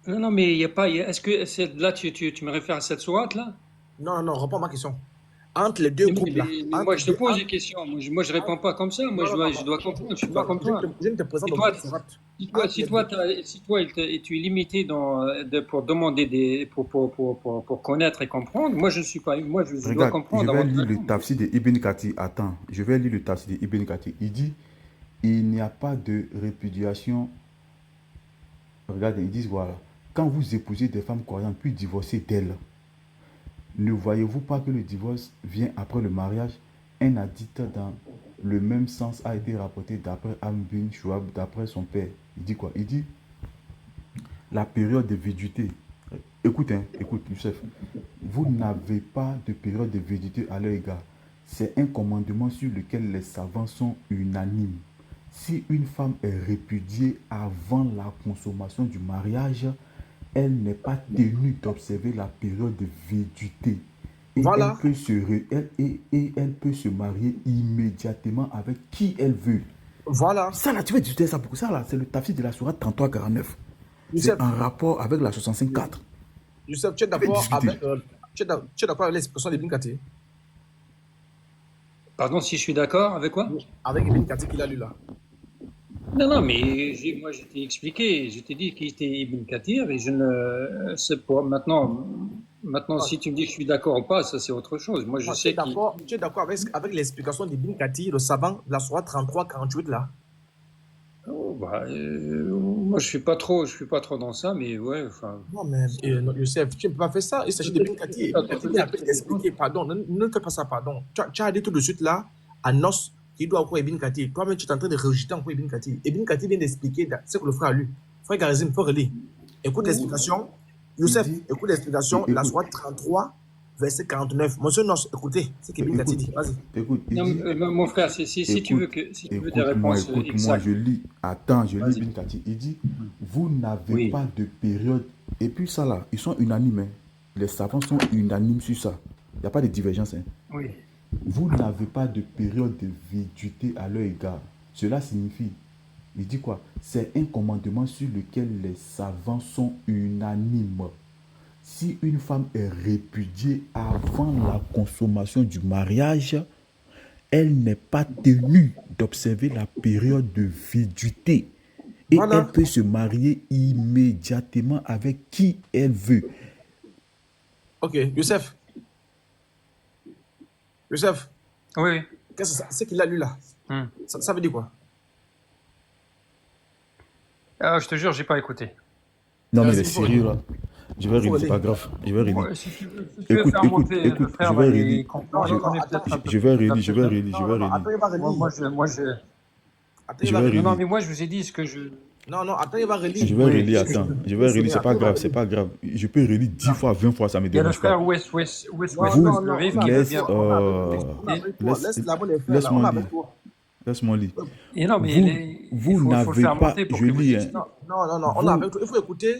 Speaker 2: Non, mais il n'y a pas... Est-ce que là, tu me réfères à cette sourate-là?
Speaker 1: Non, non, non, réponds à ma question. Entre les deux groupes-là.
Speaker 2: Mais moi, je te pose des questions. Moi, je réponds pas comme ça. Moi, je dois comprendre. Je suis pas comme toi.
Speaker 1: Je ne te présente
Speaker 2: Et
Speaker 1: aucune
Speaker 2: toi,
Speaker 1: sourate.
Speaker 2: Si toi, tu es limité pour demander pour connaître et comprendre, moi, je ne suis pas. Moi, je dois
Speaker 4: Regarde,
Speaker 2: comprendre.
Speaker 4: je vais
Speaker 2: avant de
Speaker 4: lire le
Speaker 2: répondre.
Speaker 4: tafsir de Ibn Kathir. Attends, je vais lire le tafsir de Ibn Kathir. Il dit, il n'y a pas de répudiation. Regardez, ils disent, voilà, quand vous épousez des femmes croyantes puis divorcez d'elles, ne voyez-vous pas que le divorce vient après le mariage? Un hadith dans le même sens a été rapporté d'après Amr bin Shuab, d'après son père. Il dit quoi? Il dit, la période de véduité. Écoute, Youssef. Vous n'avez pas de période de véduité à leur égard. C'est un commandement sur lequel les savants sont unanimes. Si une femme est répudiée avant la consommation du mariage, elle n'est pas tenue d'observer la période de véduité. Et
Speaker 1: Voilà.
Speaker 4: elle peut se marier immédiatement avec qui elle veut.
Speaker 1: Voilà.
Speaker 4: Ça là, tu veux discuter ça pour ça là, c'est le tafsir de la sourate 33-49.
Speaker 1: Youssef,
Speaker 4: C'est en rapport avec la 65-4.
Speaker 1: Youssef, tu es d'accord
Speaker 4: discuter.
Speaker 1: avec, tu es d'accord avec l'expression d'Ibn Kathir?
Speaker 2: Pardon, si je suis d'accord avec quoi?
Speaker 1: Avec Ibn Kathir qu'il a lu là.
Speaker 2: Non, mais moi, je t'ai expliqué. Je t'ai dit qu'il était Ibn Kathir et je ne sais pas. Maintenant, si tu me dis que je suis d'accord ou pas, ça, c'est autre chose. Moi, je sais qu'il...
Speaker 1: Tu es d'accord avec l'explication d'Ibn Kathir, le savant de la sourate 33-48 là?
Speaker 2: Oh, moi, je suis pas trop dans ça, mais ouais, enfin...
Speaker 1: Non, mais non, Youssef, tu ne peux pas faire ça. Il s'agit d'Ibn Kathir. Ibn Kathir vient après t'expliquer, pardon, ne fais pas ça, pardon. Tu as dit tout de suite là, à Nos, qu'il doit encore Ibn Kathir. Toi-même, tu es en train de rejeter encore Ibn Kathir. Ibn Kathir vient d'expliquer ce que le frère a lu. Frère Garizim, il faut relire. Écoute l'explication. Youssef,
Speaker 4: Il dit-
Speaker 1: écoute l'explication,
Speaker 4: il-
Speaker 1: la
Speaker 4: écoute.
Speaker 1: sourate 33, verset 49. Monsieur Nos, écoutez, c'est qu'Ibn Kathir dit. Vas-y.
Speaker 4: Écoute, il
Speaker 2: Non,
Speaker 4: dit,
Speaker 2: mon frère, si tu veux des
Speaker 4: écoute-moi,
Speaker 2: réponses
Speaker 4: écoute-moi,
Speaker 2: exactes...
Speaker 4: je lis. Attends, je lis
Speaker 2: Vas-y.
Speaker 4: Ibn Kathir. Il dit, vous n'avez
Speaker 2: Oui.
Speaker 4: pas de période. Et puis ça là, ils sont unanimes. Hein. Les savants sont unanimes sur ça. Il n'y a pas de divergence. Hein.
Speaker 2: Oui.
Speaker 4: vous n'avez pas de période de vétuité à leur égard. Cela signifie, il dit quoi? C'est un commandement sur lequel les savants sont unanimes. Si une femme est répudiée avant la consommation du mariage, elle n'est pas tenue d'observer la période de vétuité. Et
Speaker 1: Voilà.
Speaker 4: elle peut se marier immédiatement avec qui elle veut.
Speaker 1: Ok, Youssef. Youssef,
Speaker 2: Oui.
Speaker 1: qu'est-ce que c'est qu'il a lu là?
Speaker 2: Hmm.
Speaker 1: Ça veut dire quoi?
Speaker 2: Ah, je te jure, j'ai pas écouté.
Speaker 4: Non, mais
Speaker 1: Merci,
Speaker 4: les
Speaker 1: il faut
Speaker 4: sérieux
Speaker 1: relire.
Speaker 4: là. Je vais
Speaker 1: Il faut
Speaker 4: relire, c'est pas
Speaker 1: relire.
Speaker 4: grave. Je vais relire.
Speaker 2: Ouais, si tu veux
Speaker 4: Écoute,
Speaker 2: faire monter le
Speaker 4: écoute,
Speaker 2: frère,
Speaker 4: je vais
Speaker 2: là, il
Speaker 4: relire.
Speaker 2: comprend,
Speaker 4: Je-
Speaker 2: il connaît peut-être un peu.
Speaker 4: Je vais relire,
Speaker 2: plus.
Speaker 4: je vais relire, je
Speaker 1: Non,
Speaker 4: vais
Speaker 1: non, non, attends,
Speaker 4: relire.
Speaker 1: il va relire. Attends, il
Speaker 4: Je
Speaker 1: va
Speaker 4: vais
Speaker 1: relire.
Speaker 2: Non,
Speaker 4: relire.
Speaker 2: mais moi, je vous ai dit ce que je.
Speaker 1: Non, non, attends, il va relire.
Speaker 4: Je vais
Speaker 2: Oui,
Speaker 4: relire,
Speaker 2: c'est ce que
Speaker 4: attends.
Speaker 2: je-
Speaker 4: Je vais relire, c'est pas
Speaker 1: Attends, il va
Speaker 4: grave, c'est
Speaker 1: relire.
Speaker 4: pas grave. Je peux relire 10 fois, 20 fois, ça me
Speaker 2: Il y a le
Speaker 4: dérange pas.
Speaker 2: frère West
Speaker 1: Non,
Speaker 2: West
Speaker 4: Vous,
Speaker 1: non,
Speaker 2: le
Speaker 1: non,
Speaker 2: Rive
Speaker 1: on a
Speaker 2: qui veut
Speaker 1: avec
Speaker 2: bien.
Speaker 1: toi. On a avec toi. On a avec toi.
Speaker 4: laisse,
Speaker 1: Laisse là-bas les frères là. On
Speaker 4: laisse-moi
Speaker 1: a
Speaker 4: lire.
Speaker 1: avec toi.
Speaker 4: Laisse-moi lire.
Speaker 2: Et non, mais
Speaker 4: Vous,
Speaker 2: il
Speaker 4: vous
Speaker 2: faut le
Speaker 4: n'avez
Speaker 2: faire
Speaker 4: pas,
Speaker 2: monter pour
Speaker 4: je
Speaker 2: qu'il vous
Speaker 4: lis, hein.
Speaker 2: explique.
Speaker 1: Non, non, non, non. On a
Speaker 4: Vous,
Speaker 1: avec toi. Il faut écouter.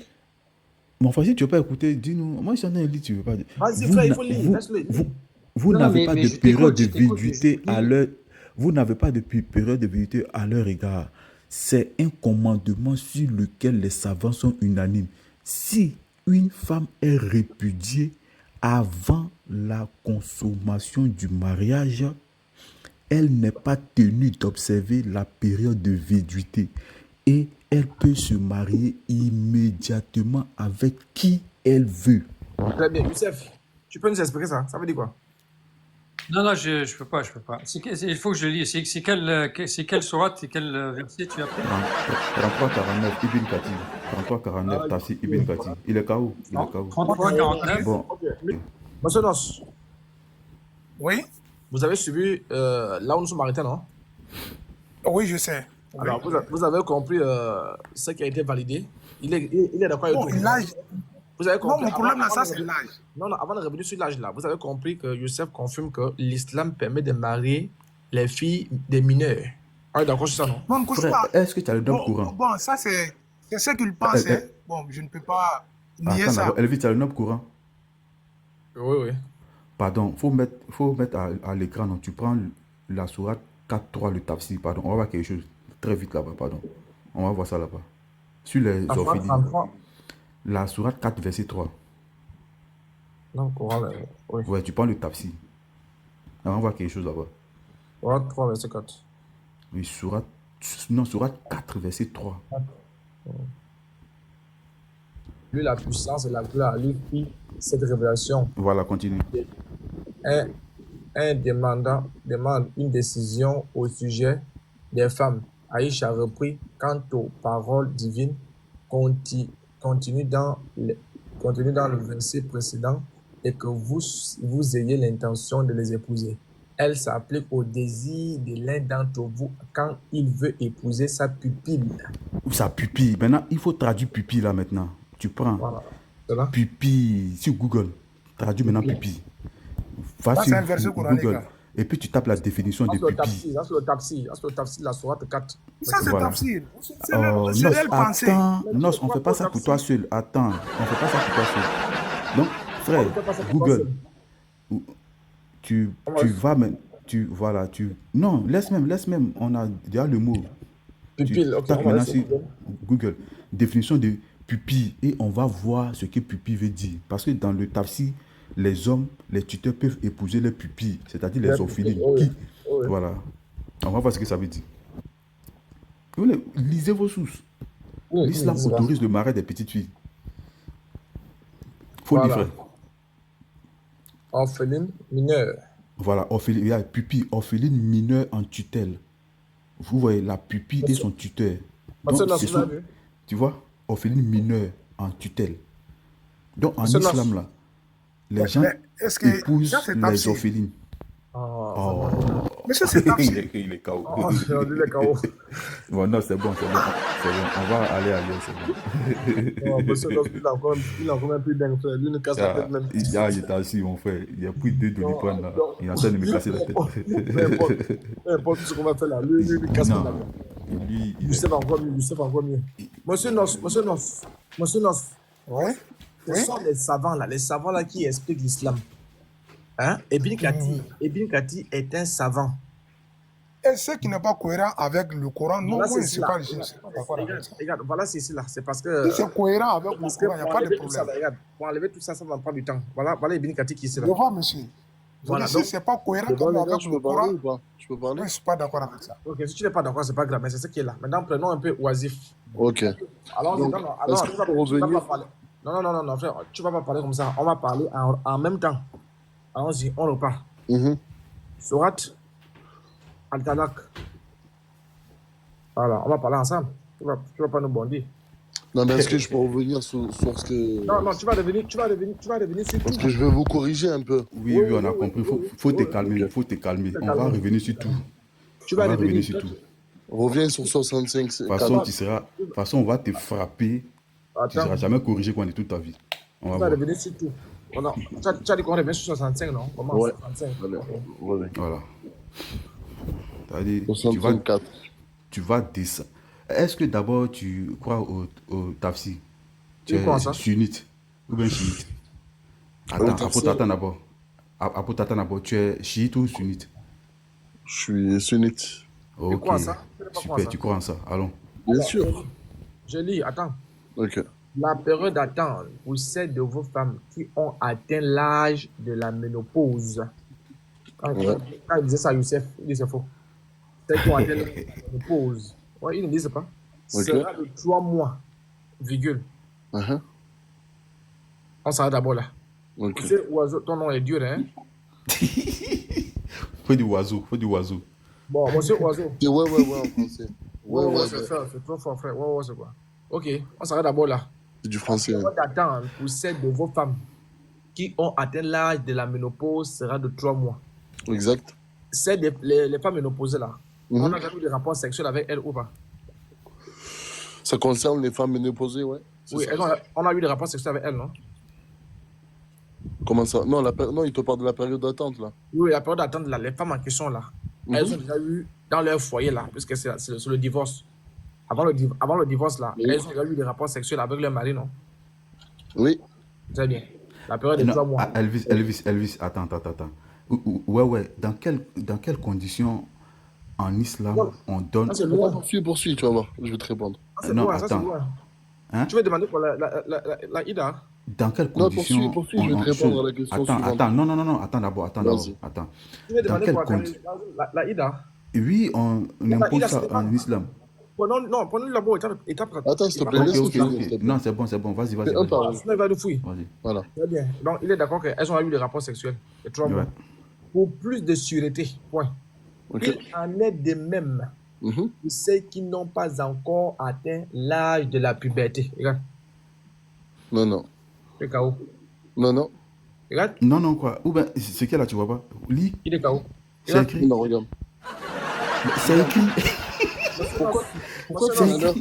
Speaker 4: mais enfin, si tu veux pas écouter, dis-nous. Moi, si on a un lit, tu veux pas.
Speaker 1: Vas-y,
Speaker 4: Vous,
Speaker 1: frère, il
Speaker 4: n'a-
Speaker 1: faut lire.
Speaker 4: vous,
Speaker 1: Laisse-le.
Speaker 4: vous, vous
Speaker 2: Non, non,
Speaker 4: n'avez pas
Speaker 2: mais
Speaker 4: de
Speaker 2: je
Speaker 4: période
Speaker 2: t'écoute,
Speaker 4: de
Speaker 2: je t'écoute, mais je
Speaker 4: véduité
Speaker 2: te
Speaker 4: à
Speaker 2: dis.
Speaker 4: leur. Vous n'avez pas de période de véduité à leur égard. C'est un commandement sur lequel les savants sont unanimes. Si une femme est répudiée avant la consommation du mariage, elle n'est pas tenue d'observer la période de véduité et elle peut se marier immédiatement avec qui elle veut.
Speaker 1: Très bien. Youssef, tu peux nous expliquer ça? Ça veut dire quoi?
Speaker 2: Non, non, je peux pas, je peux pas. Il faut que je le lise. C'est quelle sourate et quel verset tu as pris?
Speaker 4: 33-49, Ibn Kathir. 33-49, Tafsir Ibn Kathir. Il est KO. Il est
Speaker 2: Non,
Speaker 4: KO.
Speaker 2: 33, 49.
Speaker 4: Bon,
Speaker 1: Ok. Monsieur Nos,
Speaker 3: Oui,
Speaker 1: vous avez suivi là où nous sommes arrêtés, non?
Speaker 3: oui, je sais. Oui.
Speaker 1: Alors, vous avez compris ce qui a été validé. Il est d'accord avec
Speaker 3: Bon,
Speaker 1: tout.
Speaker 3: l'âge.
Speaker 1: Vous avez
Speaker 3: Non,
Speaker 1: compris.
Speaker 3: mon problème là,
Speaker 1: Avant
Speaker 3: ça,
Speaker 1: de
Speaker 3: c'est
Speaker 1: revenir-
Speaker 3: l'âge.
Speaker 1: Non, non, avant de revenir sur l'âge là, vous avez compris que Youssef confirme que l'islam permet de marier les filles des mineurs. Ah, d'accord, c'est ça, non?
Speaker 3: Bon, couche
Speaker 4: frère,
Speaker 3: pas.
Speaker 4: est-ce que tu as le nom
Speaker 3: Bon,
Speaker 4: courant?
Speaker 3: bon, ça, c'est ce qu'il pense.
Speaker 4: Eh,
Speaker 3: hein. Bon, je ne peux pas nier
Speaker 4: Attends,
Speaker 3: ça.
Speaker 4: d'abord, Elvis, tu as le nom courant?
Speaker 1: Oui, oui.
Speaker 4: Pardon, faut mettre à l'écran. Donc, tu prends la sourate 4.3, le tafsir. Pardon, on va voir quelque chose très vite là-bas. Pardon. On va voir ça là-bas. Sur les
Speaker 1: Afan
Speaker 4: orphelines.
Speaker 1: 33.
Speaker 4: La sourate 4, verset 3.
Speaker 1: Non, Coran, là, oui.
Speaker 4: Ouais, tu prends le tafsir. On va voir quelque chose là-bas.
Speaker 1: Coran 3, verset 4.
Speaker 4: Oui, sourate 4, verset 3.
Speaker 1: Lui, la puissance et la gloire, lui qui cette révélation.
Speaker 4: Voilà, continue.
Speaker 1: Un demande une décision au sujet des femmes. Aïcha reprit quant aux paroles divines, continue dans le verset précédent et que vous ayez l'intention de les épouser. Elle s'applique au désir de l'un d'entre vous quand il veut épouser sa pupille.
Speaker 4: Ou sa pupille. Maintenant, il faut traduire pupille là maintenant. Tu prends
Speaker 1: Voilà. Cela.
Speaker 4: pupille sur Google. Traduis maintenant pupille. Va
Speaker 3: Ça,
Speaker 4: sur
Speaker 3: c'est un verset coranique,
Speaker 4: Google.
Speaker 3: hein.
Speaker 4: Et puis tu tapes la définition
Speaker 1: Ça,
Speaker 4: de
Speaker 1: c'est le
Speaker 4: pupille.
Speaker 1: tafsir. Ça, c'est le tafsir. Ça, c'est le tafsir de la sourate 4.
Speaker 3: Ça, c'est
Speaker 4: Voilà.
Speaker 3: tafsir. C'est
Speaker 4: Oh,
Speaker 3: c'est
Speaker 4: Nos,
Speaker 3: elle pensée.
Speaker 4: attends, Nos, on fait pas ça pour toi seul. Attends, on fait pas ça pour toi seul. Donc, frère,
Speaker 1: On fait pas ça pour toi
Speaker 4: Google, tu vas, voilà, non, laisse même, on a déjà le mot.
Speaker 1: Pupille.
Speaker 4: Tu
Speaker 1: Ok,
Speaker 4: tapes
Speaker 1: on va
Speaker 4: maintenant
Speaker 1: laisser
Speaker 4: sur Google, définition de pupille, et on va voir ce que pupille veut dire. Parce que dans le tafsir, les hommes, les tuteurs peuvent épouser les pupilles, c'est-à-dire les orphelines.
Speaker 1: Oui.
Speaker 4: Voilà. On va voir ce que ça veut dire. Lisez vos sources.
Speaker 1: Oui,
Speaker 4: L'islam
Speaker 1: oui,
Speaker 4: autorise le mariage des petites filles. Faut le
Speaker 1: Voilà.
Speaker 4: frère.
Speaker 1: Orpheline mineure.
Speaker 4: Voilà, orpheline, il y a pupille, orpheline mineure en tutelle. Vous voyez, la pupille et son tuteur.
Speaker 1: Monsieur
Speaker 4: Donc,
Speaker 1: Nas, vous avez vu?
Speaker 4: tu vois, orpheline mineure en tutelle. Donc, en
Speaker 1: Monsieur Nas.
Speaker 4: islam, là, les gens
Speaker 3: Mais est-ce que
Speaker 4: épousent
Speaker 3: ça, c'est
Speaker 4: les
Speaker 3: tafsir?
Speaker 4: orphelines.
Speaker 1: Oh.
Speaker 3: Mais ça, c'est tafsir.
Speaker 4: Il est KO.
Speaker 1: Oh, j'ai rendu les KO.
Speaker 4: Bon, non, c'est bon. On va aller ailleurs, c'est bon.
Speaker 1: Oh, monsieur Nas, il a encore même plus dingue, frère. Lui, il nous casse la tête même.
Speaker 4: Il était assis, mon frère. Il a pris 2 doliprane, là. Il est en train de me casser la tête.
Speaker 1: Peu importe ce qu'on va faire là. Lui, il casse la
Speaker 4: Non.
Speaker 1: tête.
Speaker 4: Lui, il est-
Speaker 1: Youssef encore mieux. Monsieur Nos.
Speaker 3: Ouais.
Speaker 1: Ce sont les savants là qui expliquent l'islam. Hein? Ibn Kati est un savant.
Speaker 3: Et ce qui n'est pas cohérent avec le Coran, non,
Speaker 1: Voilà,
Speaker 3: moi,
Speaker 1: c'est
Speaker 3: je ne
Speaker 1: cela.
Speaker 3: suis pas d'accord avec ça.
Speaker 1: Regarde, voilà, c'est cela. C'est parce
Speaker 3: Si
Speaker 1: que,
Speaker 3: c'est cohérent avec le
Speaker 1: pour
Speaker 3: Coran, il n'y a pas de
Speaker 1: enlever tout ça,
Speaker 3: problème.
Speaker 1: regarde, pour enlever tout ça, ça va prendre du temps. Voilà Ibn Kati qui est là.
Speaker 3: Je vois, monsieur.
Speaker 1: Voilà,
Speaker 3: Si
Speaker 1: donc,
Speaker 3: ce n'est pas cohérent
Speaker 5: Bon, les gars,
Speaker 3: avec
Speaker 5: je
Speaker 3: le
Speaker 5: peux parler
Speaker 3: Coran,
Speaker 5: ou pas? Je peux parler?
Speaker 3: moi, je ne suis pas d'accord avec ça.
Speaker 1: ok, si tu n'es pas d'accord, c'est pas grave, mais c'est ce qui est là. Maintenant, prenons un peu oisif.
Speaker 5: Ok.
Speaker 1: Alors,
Speaker 5: Donc, est-ce que
Speaker 1: tu vas
Speaker 5: pour
Speaker 1: tu vas
Speaker 5: revenir...
Speaker 1: pas parler. Non, frère, tu vas pas parler comme ça. On va parler en même temps. Allons-y, on repart. Surat Al-Talaq. Voilà, on va parler ensemble. Tu vas pas nous bondir.
Speaker 5: Non, mais est-ce que je peux revenir sur ce que...
Speaker 1: Non, tu vas revenir sur
Speaker 5: Parce
Speaker 1: tout.
Speaker 5: que je vais vous corriger un peu.
Speaker 4: Oui, on a compris. Faut te calmer, faut te calmer. On va revenir sur tout.
Speaker 1: Tu
Speaker 4: On
Speaker 1: vas
Speaker 4: va revenir
Speaker 1: revenir
Speaker 4: sur tout.
Speaker 5: Reviens sur 65.
Speaker 4: De toute façon, on va te frapper. Tu ne
Speaker 1: Attends,
Speaker 4: seras jamais corrigé pendant toute ta vie. On va
Speaker 1: tu vas
Speaker 4: voir.
Speaker 1: revenir sur tout. Oh non, tu as dit qu'on revient sur 65, non? Comment
Speaker 5: Ouais.
Speaker 1: 65?
Speaker 5: Allez, reviens.
Speaker 4: Voilà. C'est-à-dire,
Speaker 5: 64.
Speaker 4: tu vas descendre. Est-ce que d'abord tu crois au tafsir? Tu
Speaker 1: Tu crois
Speaker 4: es
Speaker 1: ça?
Speaker 4: sunnite ou bien chiite? Attends, Apo Tata d'abord, tu es chiite ou sunnite?
Speaker 5: Je suis sunnite.
Speaker 4: Ok,
Speaker 1: crois en ça? Tu ne crois pas en
Speaker 4: super,
Speaker 1: ça?
Speaker 4: tu crois en ça. Allons.
Speaker 5: Bien sûr.
Speaker 1: Je lis, attends.
Speaker 5: Ok.
Speaker 1: La période d'attente pour celles de vos femmes qui ont atteint l'âge de la ménopause. Quand il disait ça, Youssef, il dit c'est faux. Celles qui ont atteint l'âge de la ménopause. Ouais, il ne disait pas.
Speaker 5: Ok.
Speaker 1: Sera de 3 mois, virgule.
Speaker 5: Uh-huh.
Speaker 1: On s'arrête d'abord là.
Speaker 5: Ok.
Speaker 1: Tu sais, oiseau, ton nom est dur, hein?
Speaker 4: Faut du oiseau, faut du oiseau.
Speaker 1: Bon, monsieur oiseau.
Speaker 5: Ouais, en français. Ouais.
Speaker 1: C'est trop fort, frère. Ouais, c'est quoi? Ok, on s'arrête d'abord là.
Speaker 5: C'est du français.
Speaker 1: La période d'attente pour celles de vos femmes qui ont atteint l'âge de la ménopause sera de 3 mois.
Speaker 5: Exact.
Speaker 1: Les femmes ménopausées là,
Speaker 5: Mhm.
Speaker 1: on a déjà eu des rapports sexuels avec elles ou pas?
Speaker 5: Ça concerne les femmes ménopausées, ouais. C'est
Speaker 1: Oui,
Speaker 5: ça.
Speaker 1: on a eu des rapports sexuels avec elles, non?
Speaker 5: Comment ça? Non, non, il te parle de la période d'attente, là.
Speaker 1: Oui, la période d'attente là, les femmes en question là, elles ont déjà eu dans leur foyer là, puisque c'est le divorce. Avant le divorce là,
Speaker 5: Oui.
Speaker 1: elles ont déjà eu des rapports sexuels avec leur mari, non?
Speaker 5: Oui.
Speaker 1: Très bien. La période de
Speaker 4: Non,
Speaker 1: 3 mois.
Speaker 4: Elvis, attends. Ouais. Dans quelles conditions en islam
Speaker 1: Non.
Speaker 4: on donne.
Speaker 1: Ça, c'est loin.
Speaker 5: Poursuis, tu vas voir. Je vais te répondre.
Speaker 1: Ça, c'est
Speaker 4: Non,
Speaker 1: loin, ça, c'est
Speaker 4: attends.
Speaker 1: loin.
Speaker 4: Hein?
Speaker 1: Tu veux demander pour la Ida?
Speaker 4: Dans quelles
Speaker 5: Non,
Speaker 4: conditions.
Speaker 5: poursuis, je vais te répondre à la question suivante.
Speaker 4: Attends, non, attends d'abord.
Speaker 5: Vas-y.
Speaker 4: Attends.
Speaker 1: Tu veux
Speaker 4: Dans
Speaker 1: demander
Speaker 4: quelles
Speaker 1: pour
Speaker 4: conditions.
Speaker 1: la Ida?
Speaker 4: Oui, on impose
Speaker 1: Ida,
Speaker 4: ça
Speaker 1: c'est pas-
Speaker 4: en islam.
Speaker 1: Prenons d'abord étape.
Speaker 5: Attends, s'il te plaît,
Speaker 4: Ok,
Speaker 5: laisse-nous
Speaker 4: ok.
Speaker 5: finir, s'il te plaît.
Speaker 4: Non, c'est bon. Vas-y.
Speaker 5: C'est un par un.
Speaker 1: Sinon, il va nous fouiller.
Speaker 4: Vas-y.
Speaker 5: Voilà.
Speaker 1: Très bien. Donc, il est d'accord qu'elles ont eu des rapports sexuels de 3 mois.
Speaker 4: Ouais.
Speaker 1: Pour plus de sûreté, point.
Speaker 5: Ok.
Speaker 1: Il en est de même
Speaker 5: Mhm.
Speaker 1: pour ceux qui n'ont pas encore atteint l'âge de la puberté. Regarde,
Speaker 5: Non.
Speaker 1: il est KO.
Speaker 5: Non.
Speaker 1: Regarde,
Speaker 4: Non, quoi. Ou bien, c'est quel là, tu vois pas? Lis,
Speaker 1: il est KO.
Speaker 4: c'est écrit.
Speaker 5: Non, regarde.
Speaker 4: C'est écrit.
Speaker 5: Pourquoi tu
Speaker 1: Monsieur,
Speaker 5: as l'air...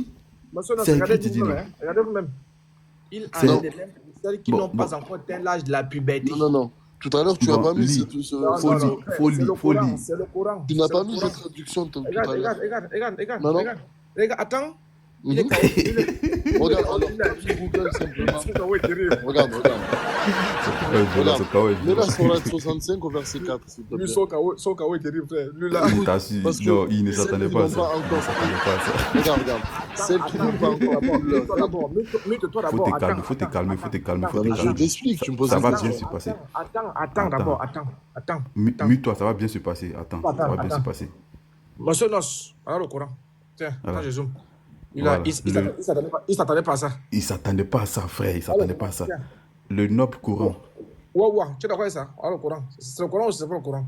Speaker 4: C'est
Speaker 1: regardez
Speaker 4: écrit, tu dis
Speaker 1: vous-même.
Speaker 4: non.
Speaker 1: Hein. Regardez vous-même. Il en
Speaker 4: C'est-
Speaker 1: est de même pour ceux qui
Speaker 4: Bon,
Speaker 1: n'ont pas encore atteint l'âge de la puberté.
Speaker 5: Non. Tout à l'heure, tu n'as
Speaker 4: Bon,
Speaker 5: pas mis
Speaker 4: lis.
Speaker 5: ce...
Speaker 1: Non,
Speaker 4: Faut
Speaker 1: non,
Speaker 4: lire,
Speaker 1: non, frère,
Speaker 4: faut
Speaker 1: c'est
Speaker 4: lire,
Speaker 1: le
Speaker 4: faut
Speaker 1: Coran,
Speaker 4: lire.
Speaker 1: c'est le Coran.
Speaker 5: Tu n'as
Speaker 1: c'est
Speaker 5: pas
Speaker 1: le
Speaker 5: mis
Speaker 1: Coran.
Speaker 5: cette traduction tout à
Speaker 1: Regarde,
Speaker 5: l'heure.
Speaker 1: regarde. Regarde, attends. Il est
Speaker 5: Mhm.
Speaker 1: KO.
Speaker 5: Regarde, alors, tu Google simplement.
Speaker 1: C'est KO, il est terrible.
Speaker 5: Regarde.
Speaker 4: Voilà, c'est quand même.
Speaker 5: Mets la Sourate 65 au verset 4, s'il te
Speaker 1: Lui,
Speaker 5: plaît.
Speaker 1: son KO est terrible, frère. Lui, là.
Speaker 4: Il t'a su.
Speaker 5: Parce que
Speaker 4: Non, il ne
Speaker 5: celles
Speaker 4: s'attendait
Speaker 5: qui
Speaker 4: pas à
Speaker 5: n'ont
Speaker 4: ça.
Speaker 5: pas encore-
Speaker 4: Il ne s'attendait pas à ça.
Speaker 5: Regarde. Celles qui n'ont pas encore
Speaker 1: Mute-toi d'abord. Mute-toi
Speaker 4: Faut
Speaker 1: d'abord.
Speaker 4: te calmer, faut te calmer.
Speaker 5: Je t'explique, tu me poses
Speaker 4: Ça
Speaker 5: une
Speaker 4: va
Speaker 5: question.
Speaker 4: bien se passer.
Speaker 1: Attends d'abord. Attends.
Speaker 4: Mute-toi, ça va bien se passer. Attends, ça va bien
Speaker 1: attends.
Speaker 4: se passer.
Speaker 1: Monsieur Nos, alors le Coran. Tiens,
Speaker 4: Voilà.
Speaker 1: attends, je zoome.
Speaker 4: Voilà.
Speaker 1: Il s'attendait pas à ça.
Speaker 4: Il s'attendait pas à ça, frère. Il s'attendait pas à ça.
Speaker 1: Tiens.
Speaker 4: Le noble Coran.
Speaker 1: Ouais, tu es d'accord avec ça? Alors le Coran. C'est le Coran ou c'est pas le Coran?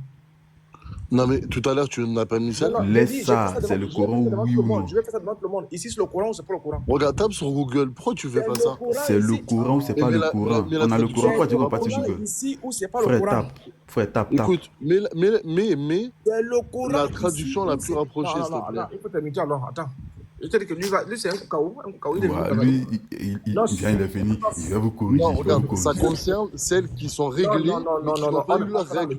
Speaker 5: Non, mais tout à l'heure, tu n'as pas mis ça.
Speaker 1: Non,
Speaker 4: Laisse
Speaker 1: j'ai dit,
Speaker 4: ça,
Speaker 1: je vais faire
Speaker 4: c'est le
Speaker 1: devant- je vais
Speaker 4: Coran,
Speaker 1: faire devant
Speaker 4: oui
Speaker 1: tout le
Speaker 4: ou
Speaker 1: monde.
Speaker 4: non?
Speaker 1: Je vais faire ça devant tout le monde. Ici, c'est le Coran ou c'est pas le Coran?
Speaker 5: Regarde, tape sur Google. Pourquoi tu fais pas ça?
Speaker 4: C'est le Coran ou c'est pas
Speaker 5: Mais
Speaker 4: le
Speaker 5: la-
Speaker 4: Coran?
Speaker 5: mais la
Speaker 4: On a le
Speaker 5: traduction,
Speaker 4: Coran, pourquoi tu
Speaker 5: on va
Speaker 4: veux pas sur
Speaker 1: Coran
Speaker 4: Google?
Speaker 1: ici ou c'est pas le
Speaker 4: Frère,
Speaker 1: Coran?
Speaker 4: tape. Frère, tape.
Speaker 5: Écoute, mais
Speaker 1: C'est le Coran.
Speaker 5: la traduction
Speaker 1: ici
Speaker 5: la
Speaker 1: ou
Speaker 5: plus
Speaker 1: c'est-
Speaker 5: rapprochée,
Speaker 1: Non,
Speaker 5: s'il te plaît.
Speaker 1: il faut terminer alors. Attends. Je te dis que lui, c'est un KO. Il est venu
Speaker 4: Voilà,
Speaker 1: dans la-
Speaker 4: lui, il
Speaker 1: Non,
Speaker 4: vient, il est fini. Il va vous corriger.
Speaker 5: Non,
Speaker 4: il va vous
Speaker 5: regarde, ça
Speaker 4: corriger.
Speaker 5: concerne celles qui sont réglées, mais qui n'ont pas eu leurs règles.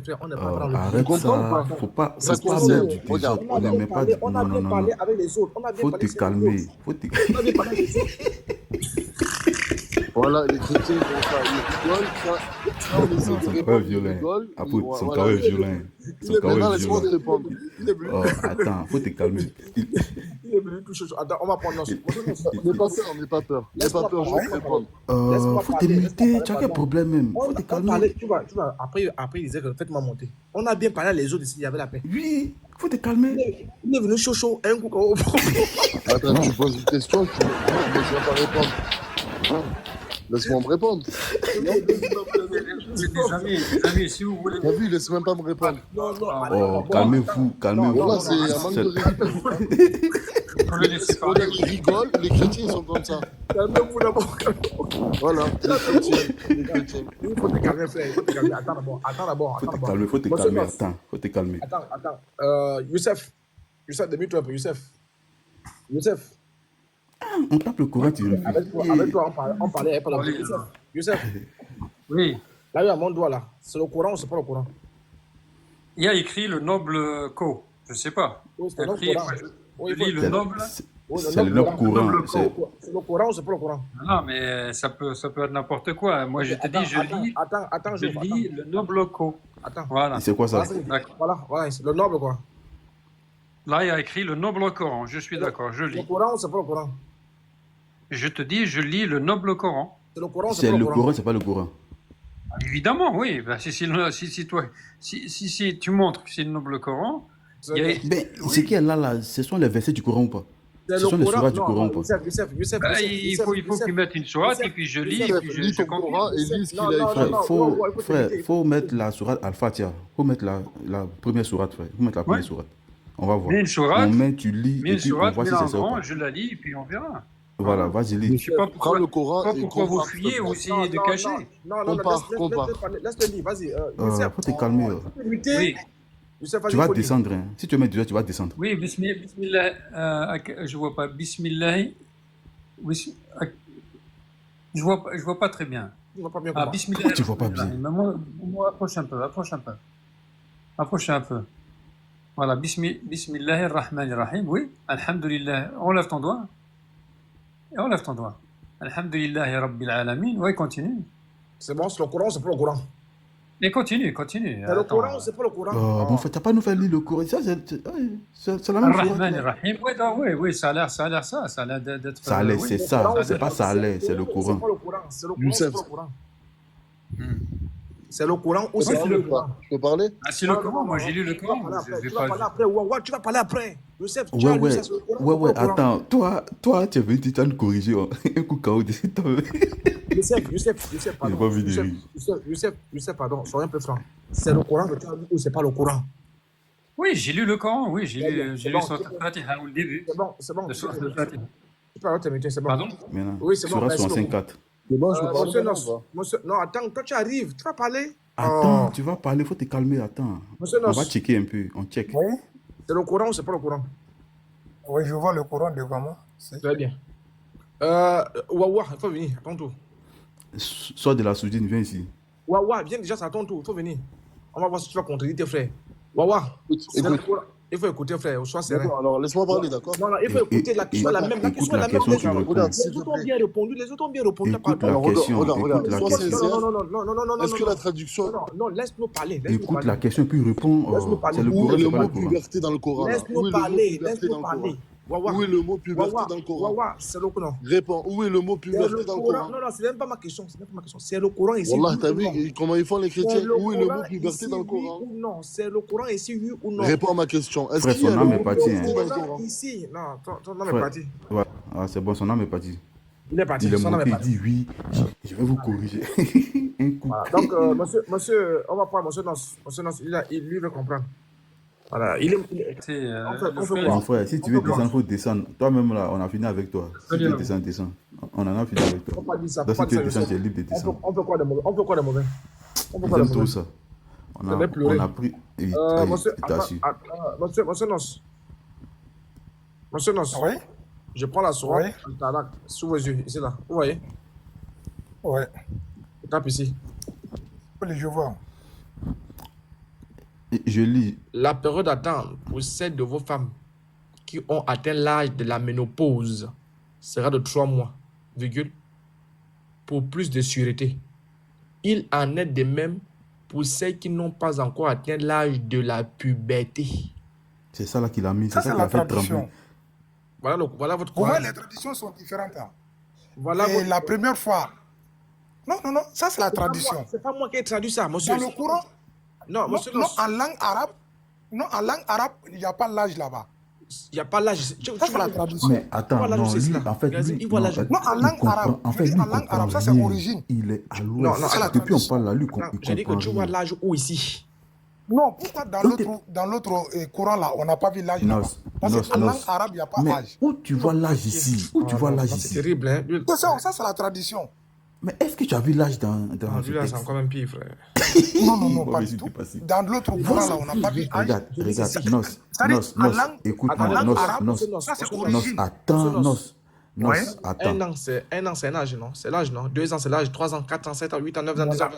Speaker 1: Frère, on n'est pas dans le
Speaker 4: Arrête
Speaker 5: comprends ou
Speaker 4: ça.
Speaker 5: pas?
Speaker 4: Faut pas
Speaker 5: Ça
Speaker 4: faut pas
Speaker 5: concerne-
Speaker 4: mettre du
Speaker 5: regarde,
Speaker 4: désordre. On ne met pas
Speaker 1: On
Speaker 4: du.
Speaker 1: a
Speaker 4: Non,
Speaker 1: bien
Speaker 4: non.
Speaker 1: parlé avec les autres. On a bien
Speaker 4: Faut
Speaker 1: parlé
Speaker 4: te
Speaker 1: sur les
Speaker 4: calmer.
Speaker 1: autres.
Speaker 4: Faut te.
Speaker 1: On a bien parlé avec les autres.
Speaker 5: Voilà, les chrétiens, ils font ça. Ils rigolent. Ça, on essaie
Speaker 4: Non,
Speaker 5: de
Speaker 4: son
Speaker 5: répondre,
Speaker 4: carré est
Speaker 5: ils
Speaker 4: violent.
Speaker 5: rigolent.
Speaker 4: Après, son
Speaker 5: Voilà.
Speaker 4: carré est violent. Son carré
Speaker 5: Maintenant,
Speaker 4: est
Speaker 5: laisse-moi te
Speaker 4: violent.
Speaker 5: répondre.
Speaker 1: Il est venu,
Speaker 4: Oh, attends, faut te calmer.
Speaker 1: il est venu tout chaud. Attends, on va prendre nos.
Speaker 5: N'aie pas peur, n'aie pas peur. N'aie pas peur, je vais te répondre.
Speaker 4: Faut te limiter. Tu as quel problème même? Faut te
Speaker 1: On
Speaker 4: calmer.
Speaker 1: parlait, tu vois, après, il disait que faites-moi monter. On a bien parlé à les autres ici, il y avait la paix.
Speaker 4: Oui, faut te calmer.
Speaker 1: Il est venu chaud, un coup. Oh,
Speaker 5: Attends, tu poses une question, tu me laisse pas répondre. Hein? Laisse-moi me répondre.
Speaker 2: Les amis, si vous voulez.
Speaker 5: T'as vu, laisse même pas me répondre.
Speaker 1: non,
Speaker 4: Oh, calmez-vous, calmez-vous.
Speaker 5: Voilà, c'est un manque de respect.
Speaker 2: Faut le laisser parler.
Speaker 5: Ils rigolent, les chrétiens, ils sont comme ça.
Speaker 1: calmez-vous d'abord. calmez-vous.
Speaker 5: Voilà, les chrétiens. Les chrétiens.
Speaker 1: Il faut te calmer, frère. Il faut te calmer. Attends d'abord.
Speaker 4: Faut te calmer, faut te
Speaker 1: Monsieur
Speaker 4: calmer.
Speaker 1: Nos.
Speaker 4: Attends, faut te calmer.
Speaker 1: Attends. Youssef, débute-toi un peu, Youssef.
Speaker 4: On tape le courant, tu refuses.
Speaker 1: Avec toi, on parlait pas de Youssef,
Speaker 2: Oui.
Speaker 1: là, il y a mon doigt là. C'est le courant ou c'est pas le courant?
Speaker 2: Il y a écrit le noble co. Je sais pas.
Speaker 1: Oui, c'est
Speaker 2: Il y
Speaker 1: le
Speaker 2: a écrit,
Speaker 1: courant.
Speaker 2: je lis le noble.
Speaker 4: C'est le noble courant.
Speaker 1: C'est le courant ou c'est pas le courant?
Speaker 2: Non, mais ça peut être n'importe quoi. Moi, je te dis, je lis le noble co.
Speaker 1: Attends.
Speaker 2: Voilà.
Speaker 4: C'est quoi ça?
Speaker 1: Voilà, c'est le noble quoi.
Speaker 2: Là, il y a écrit le noble Coran. Je suis d'accord, je
Speaker 1: Le
Speaker 2: lis.
Speaker 1: courant ou c'est pas le courant?
Speaker 2: Je te dis, je lis le noble Coran.
Speaker 1: C'est le courant ou c'est
Speaker 4: C'est
Speaker 1: pas
Speaker 4: le courant, c'est pas le courant.
Speaker 2: Évidemment, oui. Ben, si tu montres que c'est le noble Coran, il y a,
Speaker 4: Mais ce qui est là, ce sont les versets du courant ou pas?
Speaker 1: C'est
Speaker 4: Ce sont les sourates du
Speaker 1: non,
Speaker 4: courant ou pas?
Speaker 1: Youssef,
Speaker 2: ben, il faut qu'ils mettent une sourate et puis je lis et puis je
Speaker 5: Lis ton
Speaker 2: continue.
Speaker 5: Coran et lis ce qu'il a
Speaker 1: Non,
Speaker 5: écrit.
Speaker 4: Frère, faut mettre la sourate Al-Fatiha. Faut mettre la première sourate, frère. Faut mettre la première
Speaker 2: Ouais.
Speaker 4: sourate. On va voir.
Speaker 2: Mets une sourate,
Speaker 4: On met, tu lis,
Speaker 2: mets
Speaker 4: et
Speaker 2: une
Speaker 4: puis on
Speaker 2: sourate,
Speaker 4: voit si
Speaker 2: mets-la
Speaker 4: c'est
Speaker 2: en
Speaker 4: ça ou
Speaker 2: grand,
Speaker 4: pas.
Speaker 2: je la lis et puis on verra.
Speaker 4: Voilà, vas-y, lis.
Speaker 2: Je sais pas
Speaker 5: Prends le Coran et
Speaker 2: pourquoi vous
Speaker 5: compare.
Speaker 2: fuyez ou essayez de cacher.
Speaker 1: Non,
Speaker 5: Compare.
Speaker 1: laisse-le lire, vas-y. Youssef,
Speaker 4: Faut te calmer.
Speaker 2: Oui,
Speaker 1: Youssef, vas-y,
Speaker 4: Tu vas
Speaker 1: faut lire.
Speaker 4: descendre. Hein. Si tu mets déjà, tu vas descendre.
Speaker 2: oui, bismillah, je vois pas. Bismillah, je vois pas très bien.
Speaker 1: Tu vas pas bien
Speaker 2: Ah,
Speaker 1: comprendre.
Speaker 2: bismillah.
Speaker 4: Pourquoi tu vois pas bien?
Speaker 2: Moi, approche un peu. Voilà, bismillahirrahmanirrahim. Oui, alhamdulillah. Enlève ton doigt. Alhamdulillahi rabbil alamin. Oui, continue.
Speaker 1: C'est bon, c'est le courant ou c'est pas le courant?
Speaker 2: Et continue.
Speaker 1: C'est le
Speaker 2: Attends.
Speaker 1: courant ou c'est pas le courant?
Speaker 4: Oh, mon frère, t'as pas nous fait lire le courant. Ça, c'est la même sourate.
Speaker 2: Ar-Rahman
Speaker 4: là.
Speaker 2: Ar-Rahim. Oui, ça a l'air ça. Ça a l'air d'être.
Speaker 4: Ça allait,
Speaker 2: oui.
Speaker 4: c'est ça. C'est pas ça allait, c'est le courant.
Speaker 1: C'est pas le courant. C'est le courant,
Speaker 5: Youssef.
Speaker 1: c'est pas le courant. C'est le courant ou
Speaker 5: Je
Speaker 1: c'est pas le
Speaker 5: peux
Speaker 1: courant?
Speaker 5: parler?
Speaker 2: Ah, c'est le Coran. Moi, j'ai lu le Coran. Je vais
Speaker 1: Tu vas
Speaker 2: pas.
Speaker 1: parler après. Ouais, tu vas parler après. Youssef, tu as lu ça, c'est le courant.
Speaker 4: Ouais,
Speaker 1: c'est pas le courant.
Speaker 4: attends. Toi, tu es venu, tu as nous corriger. Oh. Un coup KO.
Speaker 1: Youssef, pardon.
Speaker 4: pas vu de rire.
Speaker 1: Youssef, pardon, soyez un peu franc. C'est le courant que tu as lu ou c'est pas le courant?
Speaker 2: Oui, j'ai lu le Coran. Oui, j'ai lu
Speaker 1: C'est bon,
Speaker 2: Surat al-Fatiha au début.
Speaker 1: C'est bon.
Speaker 2: Le Surat al-Fatiha.
Speaker 1: Tu peux arrêter, c'est bon.
Speaker 2: Pardon?
Speaker 4: Maintenant,
Speaker 1: Oui, c'est bon,
Speaker 4: Surat
Speaker 1: merci
Speaker 4: 64.
Speaker 5: C'est bon, je peux parler
Speaker 1: Monsieur
Speaker 5: maintenant ou
Speaker 1: Nos, non, attends, toi tu arrives, tu vas parler.
Speaker 4: Attends, tu vas parler, faut te calmer, attends.
Speaker 1: Monsieur
Speaker 4: On
Speaker 1: Nos,
Speaker 4: va checker un peu, on check.
Speaker 3: Oui,
Speaker 1: c'est le courant ou c'est pas le courant?
Speaker 3: oui, je vois le courant devant moi. C'est-
Speaker 1: Très bien. Wawa, il faut venir, à ton tour.
Speaker 4: Sors de la soudine, viens ici.
Speaker 1: Wawa, viens déjà, c'est à ton tour, il faut venir. On va voir si tu vas contredire tes frères. Wawa, c'est le
Speaker 5: Écoute,
Speaker 1: courant. Il faut écouter, frère, sois serein.
Speaker 5: d'accord, alors laisse-moi parler, d'accord?
Speaker 1: Non, il faut écouter la question, la même. La
Speaker 4: écoute
Speaker 1: question est
Speaker 4: la
Speaker 1: la même.
Speaker 4: question, tu réponds.
Speaker 5: Regarde,
Speaker 1: Les
Speaker 5: s'il te
Speaker 1: autres ont
Speaker 5: plaît.
Speaker 1: bien répondu, t'as pas
Speaker 4: Écoute la
Speaker 5: Alors,
Speaker 4: question,
Speaker 5: regarde,
Speaker 4: écoute la
Speaker 5: sois
Speaker 4: question.
Speaker 5: sincère.
Speaker 1: Non.
Speaker 5: Est-ce que la traduction.
Speaker 1: Non, laisse-nous parler.
Speaker 4: Écoute la question, puis réponds.
Speaker 1: Laisse-nous parler.
Speaker 4: C'est le
Speaker 5: Où
Speaker 4: courant,
Speaker 5: est le
Speaker 4: c'est pas
Speaker 5: mot
Speaker 4: le courant.
Speaker 5: puberté dans le Coran? là? Où
Speaker 1: Laisse-nous
Speaker 5: est le mot
Speaker 1: parler,
Speaker 5: puberté dans
Speaker 1: laisse-nous
Speaker 5: le
Speaker 1: parler.
Speaker 5: Coran?
Speaker 1: Wawa,
Speaker 5: Où est le mot puberté dans le Coran?
Speaker 1: Wawa, c'est le courant.
Speaker 5: Réponds, où est le mot
Speaker 1: C'est
Speaker 5: puberté
Speaker 1: le
Speaker 5: dans le
Speaker 1: Coran.
Speaker 5: Coran?
Speaker 1: Non, c'est même pas ma question. C'est le Coran ici.
Speaker 5: Wallah,
Speaker 1: oui
Speaker 5: t'as
Speaker 1: ou non?
Speaker 5: vu comment ils font les
Speaker 1: C'est
Speaker 5: chrétiens?
Speaker 1: le
Speaker 5: Où est le
Speaker 1: Coran
Speaker 5: mot puberté
Speaker 1: ici,
Speaker 5: dans le
Speaker 1: oui
Speaker 5: Coran?
Speaker 1: ou non? C'est le Coran ici, oui ou non?
Speaker 5: Réponds à ma question. Est-ce
Speaker 4: Frère,
Speaker 5: qu'il y a
Speaker 4: son
Speaker 5: le
Speaker 4: âme
Speaker 5: mot
Speaker 4: est partie,
Speaker 5: puberté
Speaker 4: hein.
Speaker 5: dans le
Speaker 1: Coran
Speaker 5: Coran?
Speaker 1: ici. Non, ton nom est
Speaker 4: Frère,
Speaker 1: parti.
Speaker 4: ouais. Ah, c'est bon, son âme est parti.
Speaker 1: Il est parti.
Speaker 4: Il est
Speaker 1: Son nom est
Speaker 4: monté, il
Speaker 1: parti.
Speaker 4: dit oui, je vais vous corriger. Un coup.
Speaker 1: Voilà. Donc, monsieur, on va prendre monsieur Nos. Monsieur Nos, lui veut comprendre. Voilà. Il est.
Speaker 2: C'est,
Speaker 1: On fait
Speaker 2: le
Speaker 1: quoi?
Speaker 2: frère-
Speaker 4: Mon frère, si tu veux descendre, il faut descendre. Toi-même, là, on a fini avec toi. Si tu veux descendre, descends. On en a fini avec
Speaker 1: Faut
Speaker 4: toi.
Speaker 1: pas dire ça.
Speaker 4: Donc,
Speaker 1: Faut
Speaker 4: si
Speaker 1: pas
Speaker 4: tu
Speaker 1: dire
Speaker 4: veux
Speaker 1: ça.
Speaker 4: descendre, tu es libre de descendre.
Speaker 1: On peut quoi de mauvais? On peut quoi de mauvais? On peut
Speaker 4: Ils
Speaker 1: quoi de
Speaker 4: aiment trop
Speaker 1: mauvais?
Speaker 4: ça. On
Speaker 1: Ça va pleurer.
Speaker 4: a pris.
Speaker 1: Monsieur,
Speaker 4: T'as su.
Speaker 1: monsieur Nos. Monsieur Nos,
Speaker 3: Oui,
Speaker 1: je prends la sourate
Speaker 3: Oui.
Speaker 1: Al-Talaq sous vos yeux, ici là. Vous voyez?
Speaker 3: oui.
Speaker 1: Je tape ici.
Speaker 3: Oui, je vois.
Speaker 4: Je lis.
Speaker 1: La période d'attente pour celles de vos femmes qui ont atteint l'âge de la ménopause sera de 3 mois, virgule. pour plus de sûreté. Il en est de même pour ceux qui n'ont pas encore atteint l'âge de la puberté.
Speaker 4: C'est ça là qu'il a mis,
Speaker 3: Ça,
Speaker 4: c'est ça
Speaker 3: c'est
Speaker 4: qui a
Speaker 3: la
Speaker 4: fait trembler.
Speaker 3: tradition.
Speaker 1: Voilà votre
Speaker 3: Vous voyez,
Speaker 1: Coran.
Speaker 3: les traditions sont différentes. Hein.
Speaker 1: Voilà
Speaker 3: Et
Speaker 1: votre...
Speaker 3: la première fois. Non, non, non, ça, c'est la tradition.
Speaker 1: C'est pas moi qui ai traduit ça, monsieur.
Speaker 3: Dans le Coran,
Speaker 1: Non,
Speaker 3: non,
Speaker 1: monsieur,
Speaker 3: non, en langue arabe, non, en langue arabe, il n'y a pas l'âge là-bas.
Speaker 1: il n'y a pas l'âge.
Speaker 3: Ça, c'est la tradition.
Speaker 4: Mais attends,
Speaker 1: Voilà,
Speaker 4: non,
Speaker 1: c'est
Speaker 4: lui,
Speaker 1: cela.
Speaker 4: en fait,
Speaker 1: Vas-y,
Speaker 4: lui,
Speaker 1: il voit
Speaker 4: non,
Speaker 1: l'âge.
Speaker 3: Non, en
Speaker 4: il
Speaker 3: langue
Speaker 4: comprend,
Speaker 3: arabe.
Speaker 4: en
Speaker 3: Je
Speaker 4: fait,
Speaker 3: dis
Speaker 4: lui,
Speaker 3: en
Speaker 4: il
Speaker 3: langue
Speaker 4: comprend
Speaker 3: arabe, ça, c'est
Speaker 4: rien.
Speaker 3: origine.
Speaker 4: Il est à
Speaker 1: Non,
Speaker 4: l'ouest.
Speaker 1: non,
Speaker 3: C'est la
Speaker 4: Depuis on
Speaker 3: tradition.
Speaker 4: parle là, lui,
Speaker 1: Non,
Speaker 4: il
Speaker 1: j'ai dit que
Speaker 4: comprend
Speaker 1: tu vois
Speaker 4: rien.
Speaker 1: l'âge où ici.
Speaker 3: Non, pourquoi dans
Speaker 4: Ok.
Speaker 3: l'autre Coran là, on n'a pas vu l'âge là-bas? Parce qu'en langue arabe, il n'y a pas
Speaker 4: Mais
Speaker 3: âge.
Speaker 4: où tu vois l'âge ici? Où tu
Speaker 1: Ah
Speaker 4: vois
Speaker 1: non,
Speaker 4: l'âge
Speaker 1: non, c'est
Speaker 4: ici?
Speaker 1: terrible, hein. Lui,
Speaker 3: Ça, c'est la tradition.
Speaker 4: Mais est-ce que tu as vu l'âge dans
Speaker 1: ah,
Speaker 4: ce
Speaker 1: lui, là, c'est
Speaker 4: texte?
Speaker 1: encore même pire, frère.
Speaker 3: Non, non, non,
Speaker 4: Bon,
Speaker 3: pas
Speaker 4: mais
Speaker 3: du
Speaker 4: si
Speaker 3: tout.
Speaker 4: tu passes.
Speaker 3: Dans l'autre Coran là, on n'a pas vu âge.
Speaker 4: Regarde, Nos,
Speaker 3: C'est-à-dire, en
Speaker 4: Nos,
Speaker 3: langue, en
Speaker 4: écoute-moi,
Speaker 3: langue
Speaker 4: Nos,
Speaker 3: arabe,
Speaker 4: Nos,
Speaker 3: ça c'est
Speaker 1: Nos,
Speaker 4: Nos,
Speaker 3: origine.
Speaker 4: attends, Nos,
Speaker 3: Ouais.
Speaker 4: attends.
Speaker 1: Un an, c'est un âge, non? C'est l'âge, non? 2 ans, c'est l'âge. 3 ans, 4 ans, 7 ans, 8 ans, 9 ans, 10 ans.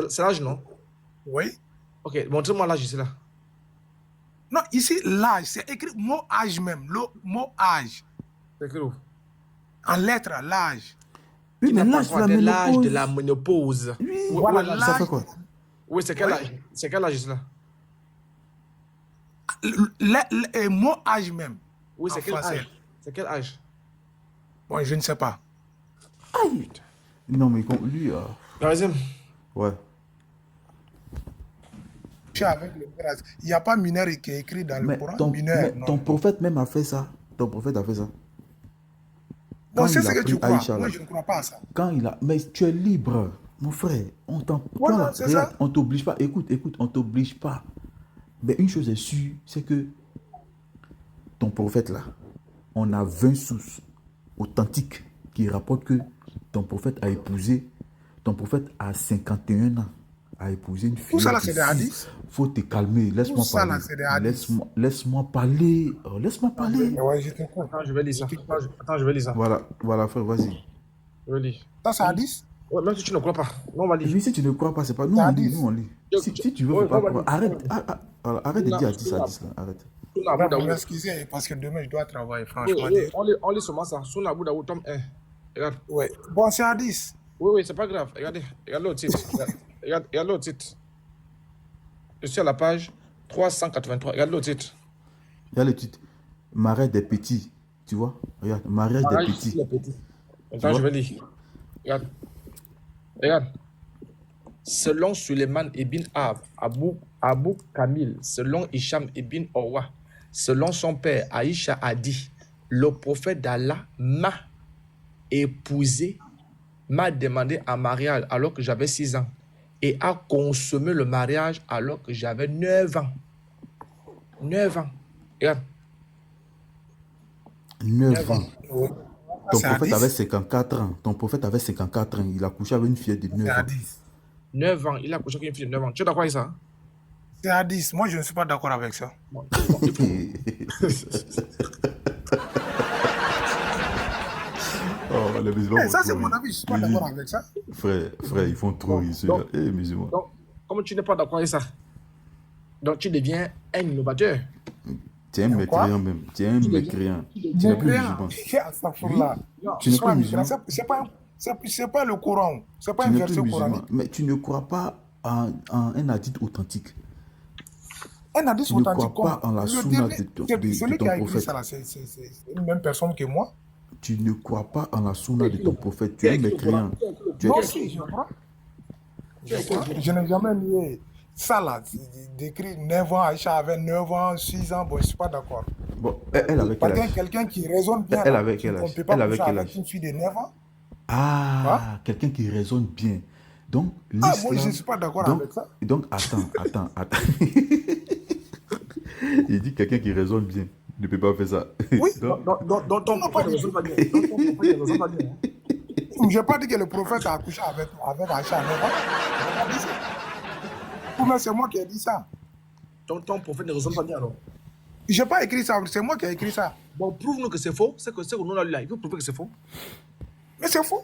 Speaker 1: C'est l'âge, non?
Speaker 3: Oui.
Speaker 1: Ok, montrez-moi l'âge ici, là.
Speaker 3: Non, ici, l'âge, c'est écrit mot âge même. Le mot âge.
Speaker 1: C'est écrit où?
Speaker 3: En lettres, l'âge.
Speaker 4: Oui, mais l'âge
Speaker 1: L'âge de la ménopause.
Speaker 4: Oui,
Speaker 1: Oui,
Speaker 3: Voilà,
Speaker 1: oui,
Speaker 4: ça
Speaker 3: l'âge.
Speaker 4: fait quoi?
Speaker 1: oui, c'est quel
Speaker 3: Ouais.
Speaker 1: âge? C'est quel âge ici, là?
Speaker 3: Le mot âge même.
Speaker 1: Oui,
Speaker 3: En
Speaker 1: c'est quel
Speaker 3: français.
Speaker 1: âge? C'est quel âge?
Speaker 3: Bon, je ne sais pas.
Speaker 4: Non, mais lui,
Speaker 1: Deuxième.
Speaker 4: ouais.
Speaker 3: Je suis avec le frère. Il n'y a pas mineur qui est écrit dans le
Speaker 4: Mais
Speaker 3: Coran. Mineur, non.
Speaker 4: ton prophète même a fait ça. Ton prophète a fait ça.
Speaker 3: Bon,
Speaker 4: Quand
Speaker 3: c'est
Speaker 4: il
Speaker 3: ce
Speaker 4: a
Speaker 3: que
Speaker 4: pris
Speaker 3: tu crois.
Speaker 4: Aïcha,
Speaker 3: Moi,
Speaker 4: là,
Speaker 3: je ne crois pas à ça.
Speaker 4: quand il a... Mais tu es libre, mon frère. On t'en...
Speaker 3: Voilà,
Speaker 4: Toi, là,
Speaker 3: c'est
Speaker 4: regarde,
Speaker 3: ça.
Speaker 4: on t'oblige pas. Écoute, on t'oblige pas. Mais une chose est sûre, c'est que ton prophète, là, on a 20 sources authentiques qui rapportent que ton prophète a épousé, ton prophète a 51 ans, a épousé une fille.
Speaker 3: Tout ça, là, c'est des hadiths.
Speaker 4: Faut te calmer, laisse-moi
Speaker 3: Tout ça,
Speaker 4: parler.
Speaker 3: là, c'est des hadiths.
Speaker 4: Laisse-moi parler. Oh, laisse-moi parler.
Speaker 3: Ouais, je te crois.
Speaker 1: Attends, je vais lire ça. Attends, je vais lire ça.
Speaker 4: Voilà, frère, vas-y.
Speaker 1: Je vais lire.
Speaker 3: Ça, c'est hadith.
Speaker 1: Ouais, même si tu ne crois pas. Non, on va lire.
Speaker 4: Mais si tu ne crois pas, c'est pas. Nous,
Speaker 3: C'est
Speaker 4: on lit,
Speaker 3: hadith.
Speaker 4: nous, on lit. Si tu veux,
Speaker 1: Ouais,
Speaker 4: faut pas
Speaker 1: on va
Speaker 4: croire.
Speaker 1: lire.
Speaker 4: Arrête, voilà, arrête de dire hadith, là, arrête.
Speaker 1: Sunna Abu
Speaker 3: Vous
Speaker 1: Daoud.
Speaker 3: m'excusez parce que demain, je dois travailler,
Speaker 1: Oui,
Speaker 3: franchement.
Speaker 1: oui, on lit seulement ça. Sunna Abu Daoud, tome 1. Regarde.
Speaker 3: Ouais. Bon, c'est hadith.
Speaker 1: Oui, oui, c'est pas grave. Regardez. Regarde le titre. Regarde le titre. Je suis à la page 383. Regarde le titre.
Speaker 4: Regarde le titre. Mariage des petits. Tu vois? Regarde, mariage des
Speaker 1: Mariage
Speaker 4: petits.
Speaker 1: des petits. Maintenant,
Speaker 4: vois?
Speaker 1: je vais lire. Regarde. Regarde. Selon Suleiman ibn Abu Kamil, selon Hicham ibn Orwa, selon son père, Aïcha a dit, le prophète d'Allah m'a épousé, m'a demandé en mariage alors que j'avais 6 ans et a consommé le mariage alors que j'avais 9 ans. 9 ans. Regarde.
Speaker 4: 9 ans.
Speaker 3: Ouais.
Speaker 4: Ton
Speaker 3: C'est
Speaker 4: prophète
Speaker 3: hadith.
Speaker 4: avait 54 ans. Ton prophète avait 54 ans. Il a couché avec une fille de 9
Speaker 3: C'est
Speaker 4: ans.
Speaker 3: hadith.
Speaker 1: 9 ans. Il a couché avec une fille de 9 ans. Tu es d'accord avec ça?
Speaker 3: C'est hadith. Moi, je ne suis pas d'accord avec ça.
Speaker 1: Bon, il faut-
Speaker 4: Oh, les musulmans.
Speaker 3: Eh, ça,
Speaker 4: vont
Speaker 3: c'est
Speaker 4: trop
Speaker 3: mon
Speaker 4: rire.
Speaker 3: avis. Je ne suis pas d'accord avec ça.
Speaker 4: Frère, ils font trop rire, ceux-là. Eh, musulmans.
Speaker 1: Donc, comme tu n'es pas d'accord avec ça, donc tu deviens un innovateur.
Speaker 4: Tu es un
Speaker 3: Quoi?
Speaker 4: mécréant même. Tu es un mécréant. Tu n'es
Speaker 3: Mon
Speaker 4: plus
Speaker 3: frère,
Speaker 4: musulman.
Speaker 3: astaghfirullah.
Speaker 4: Tu n'es
Speaker 3: C'est pas
Speaker 4: plus
Speaker 3: un frère,
Speaker 4: musulman.
Speaker 3: c'est pas le Coran. C'est pas
Speaker 4: Tu
Speaker 3: un
Speaker 4: n'es
Speaker 3: verset
Speaker 4: plus musulman.
Speaker 3: coranique.
Speaker 4: Mais tu ne crois pas en un hadith authentique.
Speaker 3: Un hadith
Speaker 4: Tu ne
Speaker 3: authentique
Speaker 4: crois pas en la
Speaker 3: le
Speaker 4: sunna
Speaker 3: dernier-
Speaker 4: de ton-
Speaker 3: c'est-
Speaker 4: de
Speaker 3: celui
Speaker 4: ton
Speaker 3: qui a écrit
Speaker 4: prophète.
Speaker 3: ça, là, c'est une même personne que moi.
Speaker 4: Tu ne crois pas en la sunna de ton prophète. Tu es un mécréant. Tu es-
Speaker 3: Non, si, je crois. Je n'ai jamais nié ça, là. D'écrire 9 ans, Aïcha avait 9 ans, 6 ans. Bon, je ne suis pas d'accord.
Speaker 4: Bon, elle avait quel
Speaker 3: Parce que
Speaker 4: âge?
Speaker 3: quelqu'un qui raisonne bien,
Speaker 4: Elle
Speaker 3: là,
Speaker 4: avait quel
Speaker 3: on ne
Speaker 4: âge?
Speaker 3: peut pas
Speaker 4: Elle avait
Speaker 3: coucher
Speaker 4: quel
Speaker 3: avec
Speaker 4: âge?
Speaker 3: une fille de 9 ans.
Speaker 4: Ah, quelqu'un qui raisonne bien. Donc,
Speaker 3: Ah, moi,
Speaker 4: l'islam...
Speaker 3: je ne suis pas d'accord
Speaker 4: donc,
Speaker 3: avec ça.
Speaker 4: donc, attends. Il dit quelqu'un qui raisonne bien ne peut pas faire ça.
Speaker 3: Oui.
Speaker 4: Donc,
Speaker 1: Donc ton prophète ne raisonne pas bien. Donc, ton prophète ne raisonne pas bien.
Speaker 3: Je n'ai pas dit que le prophète a accouché avec Aïcha à 9 ans. Je n'ai pas dit ça. Ou bien c'est moi qui ai dit ça.
Speaker 1: Donc ton prophète ne raisonne pas bien alors.
Speaker 3: Je n'ai pas écrit ça, c'est moi qui ai écrit ça.
Speaker 1: Bon, prouve-nous que c'est faux. C'est que nous on a lu là. Il faut prouver que c'est faux.
Speaker 3: Mais c'est faux.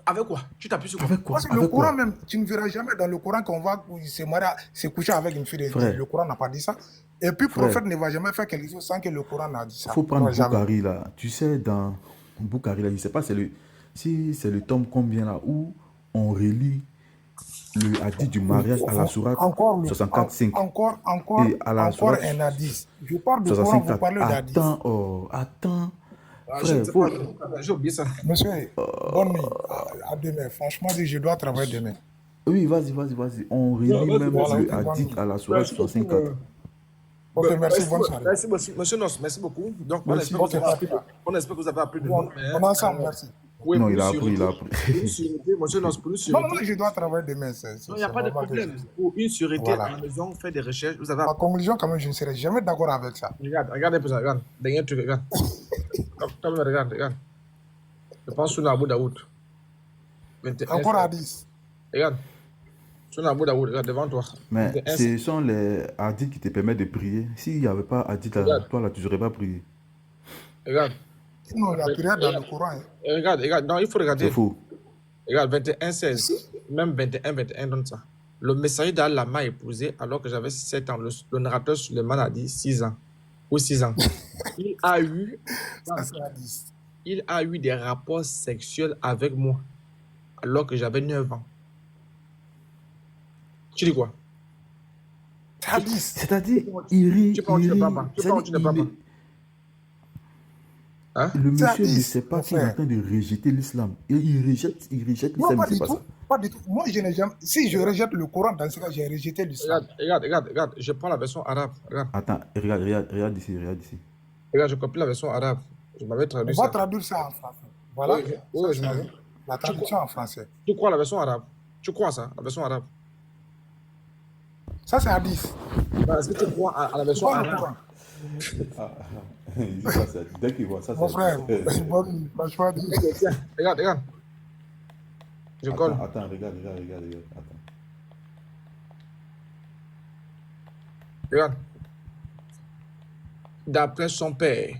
Speaker 1: Avec quoi? Tu t'appuies sur quoi?
Speaker 4: avec quoi?
Speaker 3: Parce que le
Speaker 4: Avec
Speaker 3: Coran
Speaker 4: quoi?
Speaker 3: même, tu ne verras jamais dans le Coran qu'on va se coucher avec une fille de
Speaker 4: Frère.
Speaker 3: Le Coran n'a pas dit ça. Et puis, le
Speaker 4: Frère.
Speaker 3: prophète ne va jamais faire quelque chose sans que le Coran n'a dit ça.
Speaker 4: Faut prendre
Speaker 3: Non, jamais.
Speaker 4: Boukhari là. Tu sais, dans Boukhari là, je sais pas, c'est si c'est le tome combien là où on relie le hadith du mariage à la sourate
Speaker 3: Encore,
Speaker 4: 64.5
Speaker 3: encore
Speaker 4: et à la
Speaker 3: un
Speaker 4: sourate
Speaker 3: hadith. Je parle de Coran, vous
Speaker 4: 65.4.
Speaker 3: parlez d'hadith.
Speaker 4: Attends,
Speaker 1: Ah, je
Speaker 4: frère,
Speaker 1: ne sais pas, j'ai oublié ça.
Speaker 3: Monsieur, bonne nuit. À demain. Franchement, je dois travailler demain.
Speaker 4: oui, vas-y. On relie même
Speaker 3: Voilà,
Speaker 4: le
Speaker 3: ok, bonne
Speaker 4: hadith
Speaker 3: nuit.
Speaker 4: à la sourate
Speaker 1: Merci beaucoup.
Speaker 4: 65.4.
Speaker 3: Ok, merci, bonne soirée.
Speaker 1: Merci, monsieur Nos, merci beaucoup. Donc, on
Speaker 4: Merci.
Speaker 1: espère, que vous
Speaker 3: Ok,
Speaker 1: avez appris,
Speaker 3: Fatima.
Speaker 1: on espère que vous avez appris de
Speaker 3: Bon,
Speaker 1: nous.
Speaker 3: on est ensemble, merci.
Speaker 1: Oui,
Speaker 4: Non,
Speaker 1: pour
Speaker 4: il a
Speaker 1: une
Speaker 4: appris,
Speaker 1: sûreté, monsieur Nos, pour une
Speaker 3: Non,
Speaker 1: sûreté.
Speaker 3: non, je dois travailler demain.
Speaker 1: Non, il n'y a pas de
Speaker 3: normal que
Speaker 1: problème. Pour une sûreté
Speaker 3: Voilà.
Speaker 1: à la maison, faites des recherches. Vous avez
Speaker 3: Ma conclusion, quand même, je ne serai jamais d'accord avec ça.
Speaker 1: regarde un peu ça, regarde. Dernier truc, regarde. Quand même, regarde. Je pense sur Abu Daoud. 21,
Speaker 3: Encore à 10.
Speaker 1: regarde. Sur Abu Daoud, regarde devant toi.
Speaker 4: Mais
Speaker 1: 21,
Speaker 4: ce sont les hadiths qui te permettent de prier. S'il n'y avait pas hadith là,
Speaker 1: Regarde.
Speaker 4: toi là, tu n'aurais pas prié.
Speaker 1: regarde.
Speaker 3: Non, la prière dans le Coran. Hein.
Speaker 1: Regarde. Non, il faut
Speaker 4: C'est
Speaker 1: regarder.
Speaker 4: faux.
Speaker 1: Regarde, 21, 16. Même 21, donne ça. Le messager d'Allah m'a épousé alors que j'avais 7 ans. Le narrateur Suleiman a dit 6 ans. Ou 6 ans. Il a eu,
Speaker 3: Ça, c'est à 10.
Speaker 1: il a eu des rapports sexuels avec moi alors que j'avais 9 ans. Tu dis quoi?
Speaker 3: C'est à 10.
Speaker 4: C'est-à-dire, il rit.
Speaker 1: Tu penses que tu ne parles pas. Tu penses que tu ne parles pas. Hein?
Speaker 4: Le monsieur ne
Speaker 3: hadith,
Speaker 4: sait pas
Speaker 3: mon
Speaker 4: qu'il est en
Speaker 3: frère.
Speaker 4: train de rejeter l'islam. Il rejette
Speaker 3: Non,
Speaker 4: l'islam,
Speaker 3: pas
Speaker 4: il ne
Speaker 3: du
Speaker 4: sait pas
Speaker 3: tout.
Speaker 4: ça.
Speaker 3: Pas du tout. Moi, je n'ai jamais. Si je rejette le Coran, dans ce cas, j'ai rejeté l'islam.
Speaker 1: Regarde. Je prends la version arabe. Regarde.
Speaker 4: Attends, regarde ici.
Speaker 1: Regarde, je copie la version arabe. Je m'avais
Speaker 3: On
Speaker 1: traduit
Speaker 3: va
Speaker 1: ça.
Speaker 3: traduire ça en français. Voilà.
Speaker 1: Oui,
Speaker 3: Ça, c'est la traduction en français.
Speaker 1: Tu crois la version arabe? Tu crois ça, la version arabe?
Speaker 3: Ça, c'est à 10.
Speaker 1: Est-ce que tu crois à la version
Speaker 3: Pas le
Speaker 1: arabe?
Speaker 3: Coran.
Speaker 4: Dès qu'il voit ça,
Speaker 3: Mon frère, bonne nuit. Franchement,
Speaker 1: Tiens, regarde. Je colle.
Speaker 4: Attends, regarde. Attends.
Speaker 1: Regarde. D'après son père,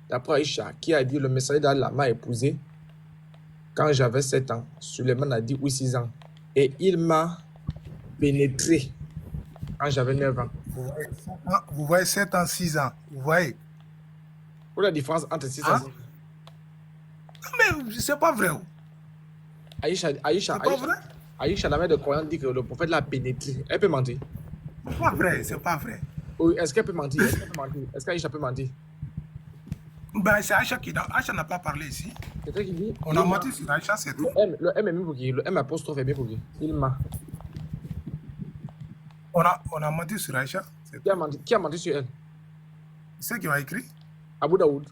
Speaker 1: d'après Aïcha, qui a dit le messager d'Allah m'a épousé quand j'avais 7 ans. Suleiman a dit oui, 6 ans. Et il m'a pénétré quand j'avais 9 ans.
Speaker 3: vous voyez 7 ans, 6 ans. Vous voyez.
Speaker 1: Quelle est la différence entre 6 ans
Speaker 3: Hein? Non, mais c'est pas vrai.
Speaker 1: Aïcha,
Speaker 3: C'est pas vrai.
Speaker 1: Aïcha, la mère de Coran, dit que le prophète l'a pénétré. Elle peut mentir.
Speaker 3: C'est pas vrai. C'est pas vrai.
Speaker 1: Oui, est-ce qu'elle peut mentir? Est-ce qu'Aïcha peut mentir?
Speaker 3: Ben, c'est Aïcha qui Aïcha n'a pas parlé ici.
Speaker 1: C'est elle qui dit.
Speaker 3: On a menti sur Aïcha, c'est tout.
Speaker 1: Le M est mis pour qui? Le M apostrophe est mis pour qui? Il m'a.
Speaker 3: On a menti sur Aïcha. C'est tout.
Speaker 1: Qui a menti sur elle?
Speaker 3: C'est qui a écrit.
Speaker 1: Abu Daoud.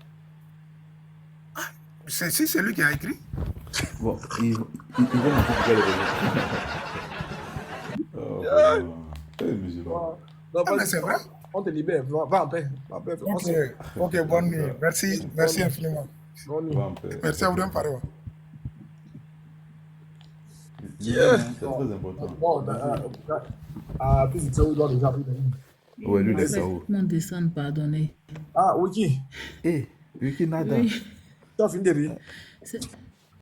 Speaker 3: C'est lui qui a écrit.
Speaker 4: Bon, il va mentir pour quelle raison? Musulman.
Speaker 1: Non,
Speaker 3: Ah, mais c'est vrai.
Speaker 1: On te libère. Va en paix.
Speaker 3: Ok, bonne nuit. Merci infiniment.
Speaker 1: Bonne nuit.
Speaker 4: Va en paix.
Speaker 3: Merci à vous de me parler.
Speaker 4: C'est très important.
Speaker 1: Bon, puis c'est où il doit déjà pris.
Speaker 4: Ouais, lui, il est ça.
Speaker 6: Mon descend, pardonnez.
Speaker 1: Ah, Wiki.
Speaker 4: Eh, Wiki Nada.
Speaker 6: Oui,
Speaker 1: Tu as fini de rire.